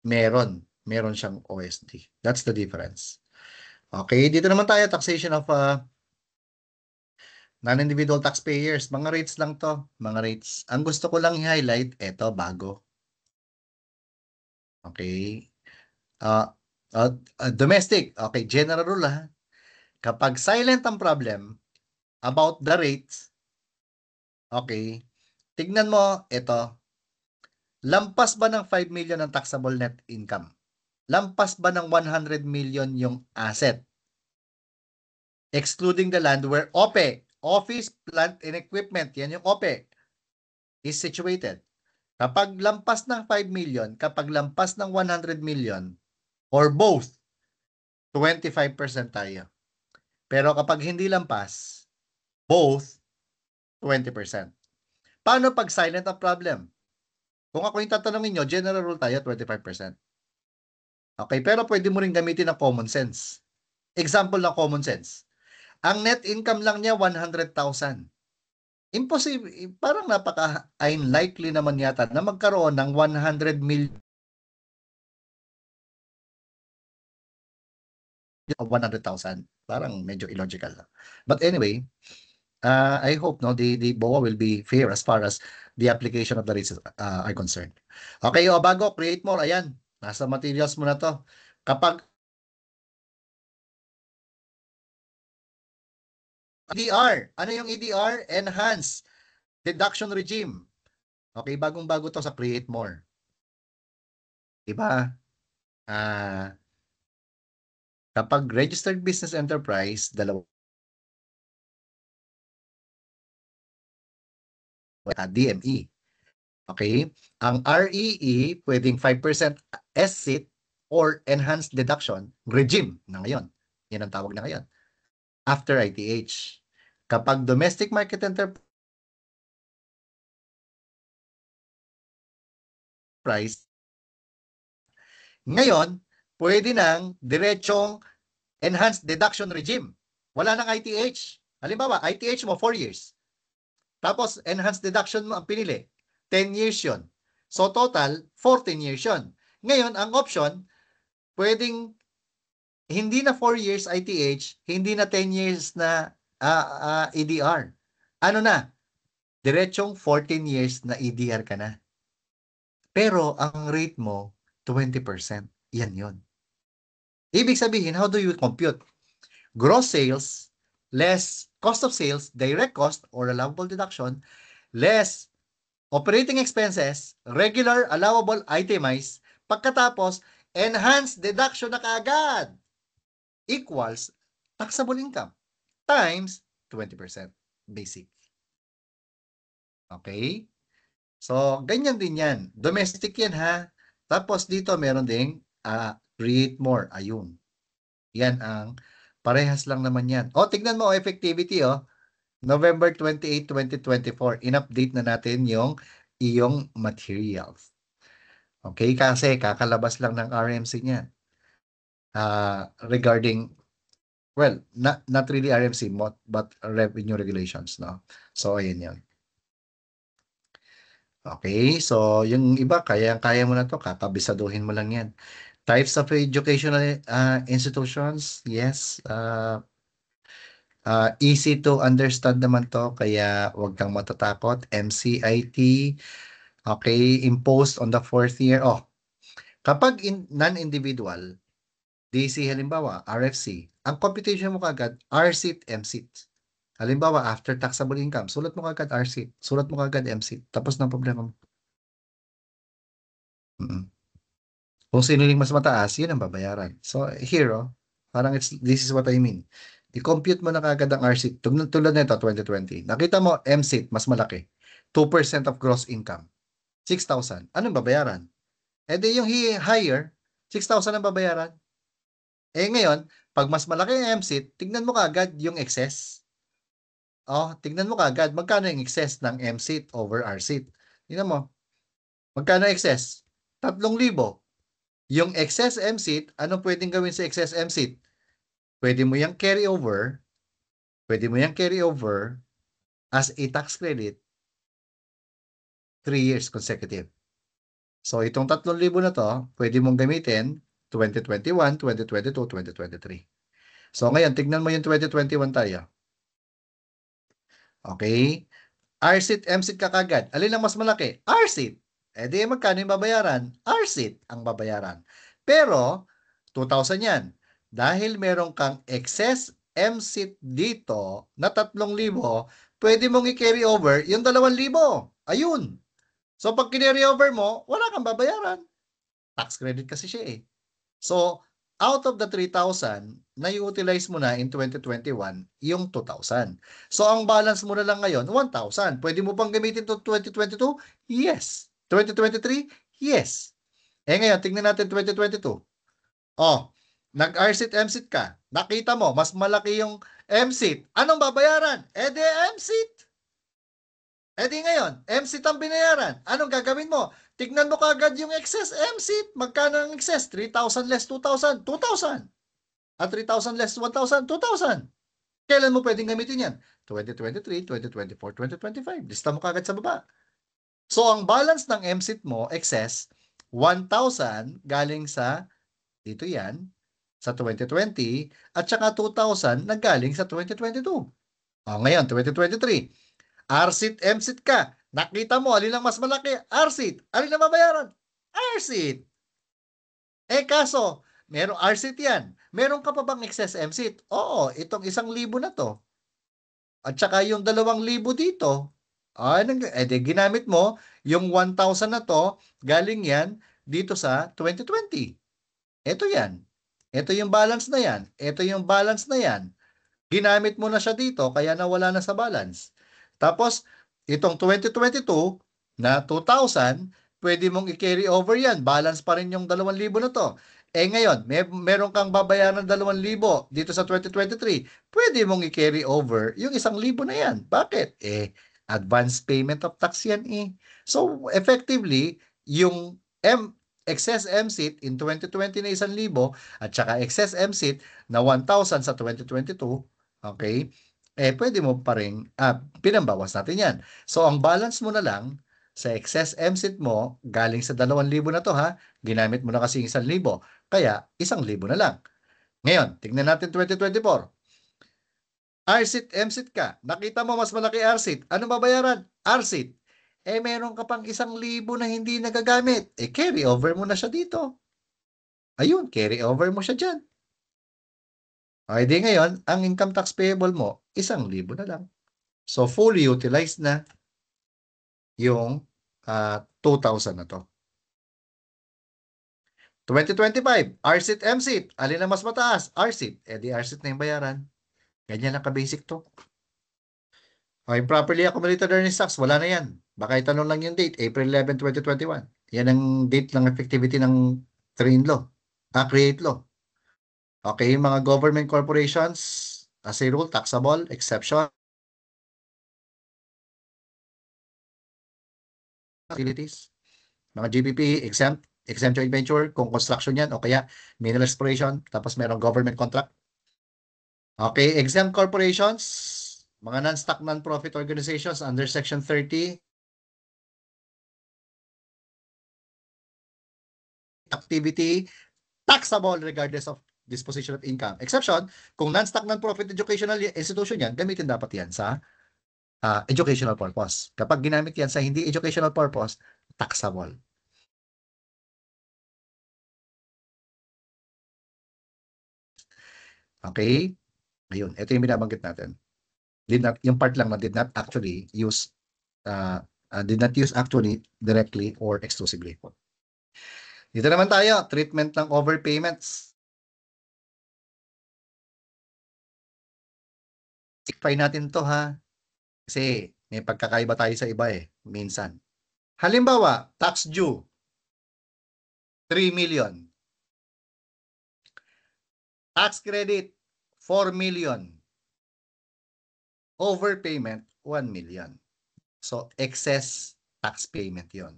meron. Meron siyang OSD. That's the difference. Okay, dito naman tayo, taxation of non-individual taxpayers. Mga rates lang to. Mga rates. Ang gusto ko lang i-highlight, eto, bago. Okay. Uh, Domestic. Okay, general rule ha. Kapag silent ang problem about the rates, okay, tignan mo, ito, lampas ba ng 5 million ang taxable net income? Lampas ba ng 100 million yung asset? Excluding the land where OPE, Office, Plant, and Equipment, yan yung OPE, is situated. Kapag lampas ng 5 million, kapag lampas ng 100 million, or both, 25% tayo. Pero kapag hindi lampas, both, 20%. Paano pag silent ang problem? Kung ako yung tatanungin nyo, general rule tayo, 25%. Okay, pero pwede mo rin gamitin ang common sense. Example ng common sense. Ang net income lang niya, 100,000. Impossible, parang napaka-unlikely naman yata na magkaroon ng 100 million of 100,000. Parang medyo illogical. But anyway, I hope no the BOA will be fair as far as the application of the rates are concerned. Okay, o bago, create more. Ayan, nasa materials mo na to. Kapag EDR, ano yung EDR? Enhanced Deduction Regime. Okay, bagong-bago to sa create more. Diba? Kapag registered business enterprise, dalawa DME. Okay? Ang REE, pwedeng 5% SSIT or enhanced deduction regime na ngayon. Yan ang tawag na ngayon. After ITH. Kapag domestic market enterprise, ngayon, pwede nang diretsong enhanced deduction regime. Wala nang ITH. Halimbawa, ITH mo 4 years. Tapos, enhanced deduction mo ang pinili. 10 years yon. So, total, 14 years yon. Ngayon, ang option, pwedeng hindi na 4 years ITH, hindi na 10 years na EDR. Ano na? Diretsong 14 years na EDR ka na. Pero, ang rate mo, 20%. Yan yon. Ibig sabihin, how do you compute? Gross sales, less cost of sales, direct cost or allowable deduction, less operating expenses, regular, allowable, itemized, pagkatapos, enhanced deduction na kaagad equals taxable income times 20% basic. Okay? So, ganyan din yan. Domestic yan ha. Tapos dito meron ding create more. Ayun. Yan ang parehas lang naman yan. O, tignan mo effectivity November 28, 2024. In-update na natin yung iyong materials. Okay? Kasi kakalabas lang ng RMC niyan. Regarding, well, not really RMC, but revenue regulations. No? So, ayun yun. Okay, so yung iba, kaya mo na to, kakabisaduhin mo lang yan. Types of educational institutions, yes. Easy to understand naman to, kaya wag kang matatakot. MCIT, okay, imposed on the 4th year. Oh, kapag non-individual, DC halimbawa, RFC, ang computation mo kagad, RSIT, MSIT. Halimbawa, after taxable income, sulat mo kagad RSIT, sulat mo kagad MSIT, tapos na problema mo. Kung sino yung mas mataas, yun ang babayaran. So, here, parang this is what I mean. I-compute mo na kagad ang RSIT. Tulad nito, 2020. Nakita mo, MSIT, mas malaki. 2% of gross income. 6,000. Anong babayaran? Eh di yung higher, 6,000 ang babayaran. Eh ngayon, pag mas malaki ang MSIT, tignan mo kagad yung excess. Tignan mo kagad, magkano yung excess ng MSIT over RSIT. Tignan mo, magkano excess? 3,000. Yung excess MSIT, ano pwedeng gawin sa excess MSIT? Pwede mo yung carry over as a tax credit 3 years consecutive. So itong 3,000 na to, pwede mong gamitin 2021, 2022, 2023. So ngayon, tignan mo yung 2021 tayo. Okay? RSIT, MSIT ka kagad. Alin ang mas malaki? RSIT. Eh di magkano yung babayaran? RSIT ang babayaran. Pero, 2,000 yan. Dahil meron kang excess MSIT dito na 3,000, pwede mong i-carry over yung 2,000. Ayun. So pag kinary over mo, wala kang babayaran. Tax credit kasi siya eh. So, out of the 3,000, na-utilize mo na in 2021 yung 2,000. So, ang balance mo na lang ngayon, 1,000. Pwede mo pang gamitin to 2022? Yes. 2023? Yes. Eh ngayon, tingnan natin 2022. Oh, nag-RSIT, MSIT ka. Nakita mo, mas malaki yung MSIT. Anong babayaran? Eh di MSIT. Eh di ngayon, MSIT ang binayaran. Anong gagawin mo? Tignan mo kagad yung excess MSIT. Magkano ang excess? 3,000 less 2,000. 2,000. At 3,000 less 1,000. 2,000. Kailan mo pwedeng gamitin yan? 2023, 2024, 2025. Lista mo kagad sa baba. So, ang balance ng MSIT mo, excess, 1,000 galing sa, dito yan, sa 2020, at saka 2,000 na galing sa 2022. O, ngayon, 2023. RSIT, MSIT ka. Nakita mo, alin ang mas malaki? RSIT. Alin ang babayaran? RSIT. Eh kaso, merong RSIT yan. Meron ka pa bang excess MSIT? Oo, itong 1,000 na to. At saka yung 2,000 dito. Ginamit mo yung 1,000 na to, galing yan dito sa 2020. Ito yan. Ito yung balance na yan. Ito yung balance na yan. Ginamit mo na siya dito, kaya nawala na sa balance. Tapos, itong 2022 na 2,000, pwede mong i-carry over yan. Balance pa rin yung 2,000 na to. Eh ngayon, meron kang babayaran ng 2,000 dito sa 2023. Pwede mong i-carry over yung 1,000 na yan. Bakit? Advance payment of tax yan eh. So, effectively, yung excess MSIT in 2020 na 1,000 at saka excess MSIT na 1,000 sa 2022, okay? Pwede mo pa rin, pinambawas natin yan. So, ang balance mo na lang sa excess MSIT mo, galing sa 2,000 na to ha, ginamit mo na kasi 1,000, kaya 1,000 na lang. Ngayon, tingnan natin 2024. RSIT, MSIT ka. Nakita mo mas malaki RSIT. Ano babayaran? RSIT. Meron ka pang 1,000 na hindi nagagamit. Carry over mo na siya dito. Ayun, carry over mo siya dyan. Okay, di ngayon, ang income tax payable mo, 1,000 na lang. So, fully utilized na yung 2,000 na to. 2025, RSIT, MSIT. Alin na mas mataas? RSIT. Di RSIT na yung bayaran. Ganyan lang ka-basic to. Okay, properly accumulated earnings tax, wala na yan. Baka itanong lang yung date, April 11, 2021. Yan ang date ng effectivity ng Train Law. Create Law. Okay, mga government corporations, as a rule, taxable, exception, facilities, mga GPP, exempt joint venture, kung construction yan, o kaya mineral exploration, tapos merong government contract. Okay, exempt corporations, mga non-stock non-profit organizations under Section 30, activity, taxable regardless of disposition of income. Exception, kung non-stock non-profit educational institution yan, gamitin dapat yan sa educational purpose. Kapag ginamit yan sa hindi educational purpose, taxable. Okay? Ayun, ito yung binabanggit natin. Yung part lang na did not actually use actually directly or exclusively. Dito naman tayo, treatment ng overpayments. Sikpay natin to ha. Kasi may pagkakaiba tayo sa iba minsan. Halimbawa, tax due, 3 million. Tax credit, 4 million. Overpayment, 1 million. So, excess tax payment yon.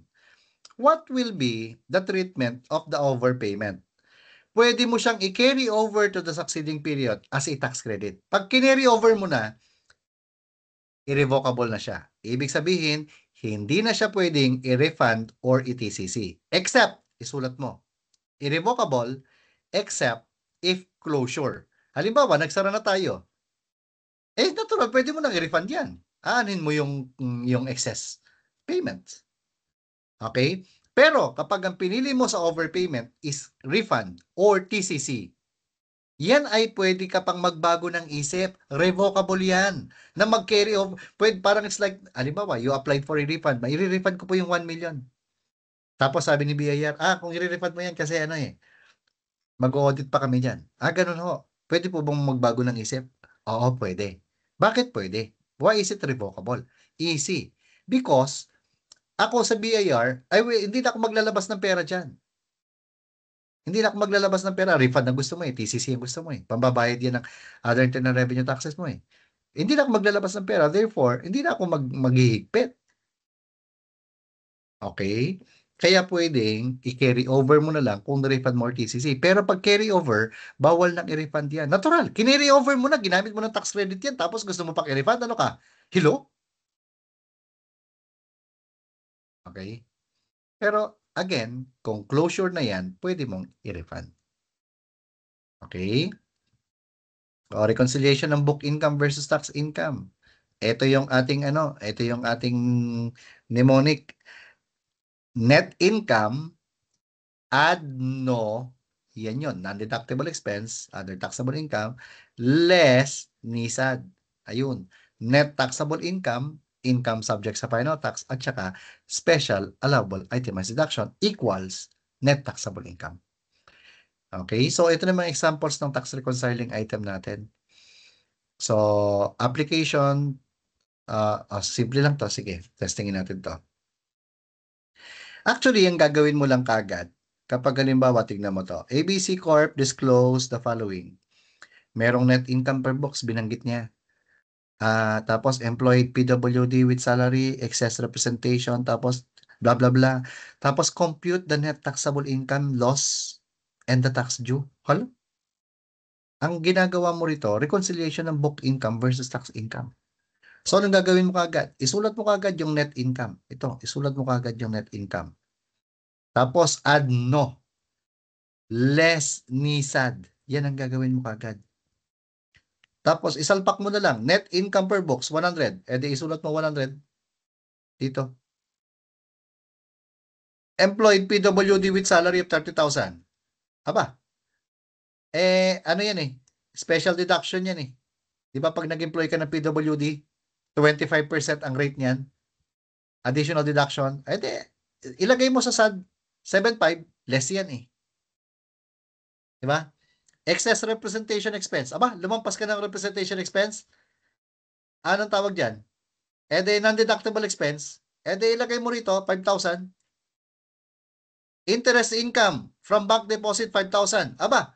what will be the treatment of the overpayment? Pwede mo siyang i-carry over to the succeeding period as a tax credit. Pag kinary over mo na, irrevocable na siya. Ibig sabihin, hindi na siya pwedeng i-refund or i-TCC. Except, isulat mo, irrevocable except if closure. Halimbawa, nagsara na tayo. Natural, pwede mo nang i-refund yan. Aanin mo yung excess payment. Okay? Pero kapag ang pinili mo sa overpayment is refund or TCC, yan ay pwede ka pang magbago ng isip. Revocable yan. Na mag-carry over. Pwede, parang it's like, halimbawa, you applied for a refund. I-refund ko po yung 1 million. Tapos sabi ni BIR, kung i-refund mo yan kasi mag-audit pa kami dyan. Ganun ho. Pwede po bang magbago ng isip? Oo, pwede. Bakit pwede? Why is it revocable? Easy. Because, ako sa BIR, hindi na ako maglalabas ng pera dyan. Hindi na ako maglalabas ng pera. Refund ang gusto mo TCC ang gusto mo Pambabayad yan ng other internal revenue taxes mo Hindi na ako maglalabas ng pera. Therefore, hindi na ako maghihigpit. Okay? Kaya pwedeng i-carry over mo na lang kung na-refund mo or TCC. Pero pag carry over, bawal nang i-refund yan. Natural. Kinary over mo na, ginamit mo ng tax credit yan, tapos gusto mo pang i-refund, ano ka? Hello? Okay? Pero again, kung closure na yan, pwede mong i-refund. Okay? O, reconciliation ng book income versus tax income. Ito yung ating mnemonic. Net income, add no, yan yun, non-deductible expense, other taxable income, less NISAD. Ayun, net taxable income, income subject sa final tax, at saka special allowable itemized deduction equals net taxable income. Okay, so ito na mga examples ng tax reconciling item natin. So, application, simple lang to. Sige, testingin natin to. Actually, yung gagawin mo lang kagad, kapag halimbawa, tignan mo to, ABC Corp disclose the following. Merong net income per box, binanggit niya. Tapos, employed PWD with salary, excess representation, tapos, blah, blah, blah. Tapos, compute the net taxable income loss and the tax due. Hala? Ang ginagawa mo rito, reconciliation ng book income versus tax income. So, anong gagawin mo kagad? Isulat mo kagad yung net income. Ito, isulat mo kagad yung net income. Tapos, add no. Less NISAD. Yan ang gagawin mo kagad. Tapos, isalpak mo na lang. Net income per box, 100. Di isulat mo 100. Dito. Employed PWD with salary of 30,000. Aba. Ano yan Special deduction yan Di ba pag nag-employ ka ng PWD, 25% ang rate niyan. Additional deduction. Ilagay mo sa SAD 7.5, less yan Di ba? Excess representation expense. Aba, lumampas ka ng representation expense. Anong tawag dyan? Non-deductible expense. Ilagay mo rito, 5,000. Interest income from bank deposit, 5,000. Aba,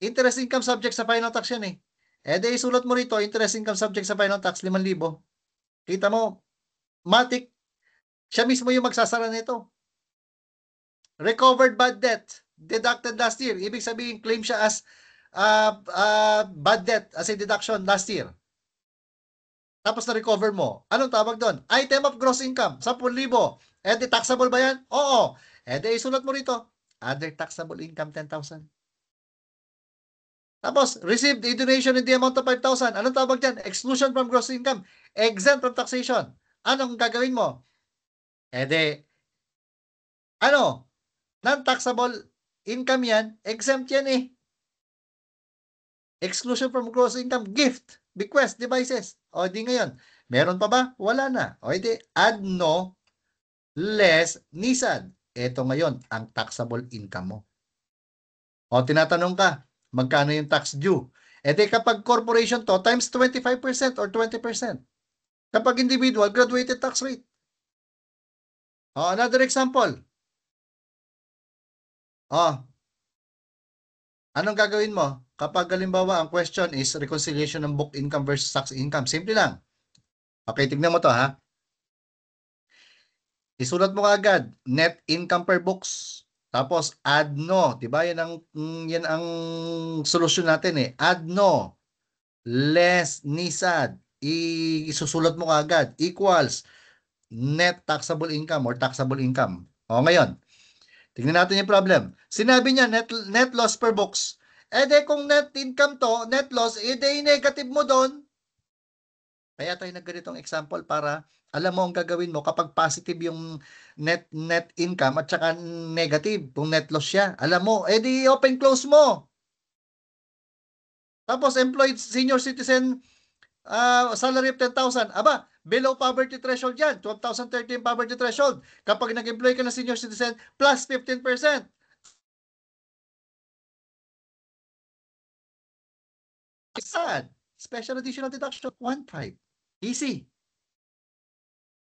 interest income subject sa final tax yan isulat mo rito, interest income subject sa final tax, 5,000. Kita mo, matik, siya mismo yung magsasara nito. Recovered bad debt, deducted last year. Ibig sabihin, claim siya as bad debt as a deduction last year. Tapos na-recover mo. Anong tawag doon? Item of gross income, 10,000. Taxable ba yan? Oo. Isulat mo rito, other taxable income, 10,000. Tapos, received a donation in the amount of 5,000. Anong tawag dyan? Exclusion from gross income. Exempt from taxation. Anong gagawin mo? Non-taxable income yan, exempt yan Exclusion from gross income, gift, bequest, devices. O di ngayon, meron pa ba? Wala na. O add no, less NISAD. Ito ngayon, ang taxable income mo. O tinatanong ka, magkano yung tax due? Kapag corporation to, times 25% or 20%. Kapag individual, graduated tax rate. Another example. Anong gagawin mo? Kapag halimbawa, ang question is reconciliation ng book income versus tax income. Simple lang. Okay, tignan mo to Isulat mo kaagad, net income per books. Tapos add no, 'di ba? Yan ang solusyon natin eh. Add no, less NISAD. Isusulat mo kaagad equals net taxable income or taxable income. O ngayon, tingnan natin yung problem. Sinabi niya net loss per books. Kung net income to, net loss, negative mo doon. Kaya tayo nagganitong example para alam mo ang gagawin mo kapag positive yung net income at saka negative kung net loss siya. Alam mo, open close mo. Tapos employed senior citizen salary of 10,000. Aba, below poverty threshold yan. 12,013 poverty threshold. Kapag nag-employ ka na senior citizen, plus 15%. Sad. Special additional deduction, 1.5. Easy.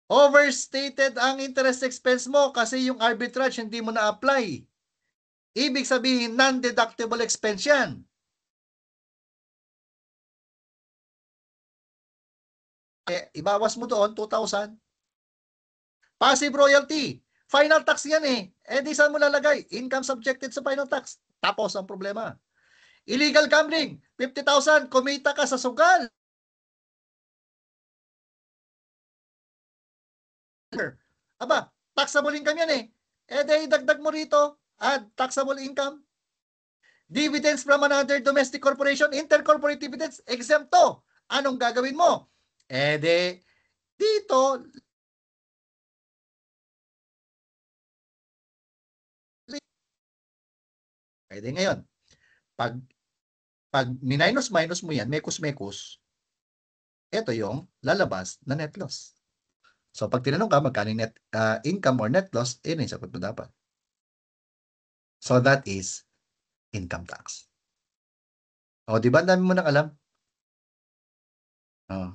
Overstated ang interest expense mo kasi yung arbitrage hindi mo na-apply. Ibig sabihin, non-deductible expense yan. Ibawas mo doon, 2,000. Passive royalty. Final tax yan eh. Di saan mo lalagay? Income subjected sa final tax. Tapos ang problema. Illegal gambling. 50,000. Kumita ka sa sugal. Aba, taxable income yan eh. Dagdag mo rito. Add taxable income. Dividends from another domestic corporation, intercorporate dividends, exempt to. Anong gagawin mo? Dito, ngayon, pag minus mo yan, mekos-mekos, ito yung lalabas na net loss. So, pag tinanong ka magkano net income or net loss, yun yung sagot mo dapat. So, that is income tax. O, di ba? Ang dami mo nang alam. O.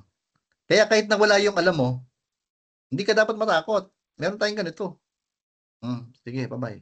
Kaya kahit na wala yung alam mo, hindi ka dapat matakot. Meron tayong ganito. Sige, bye-bye.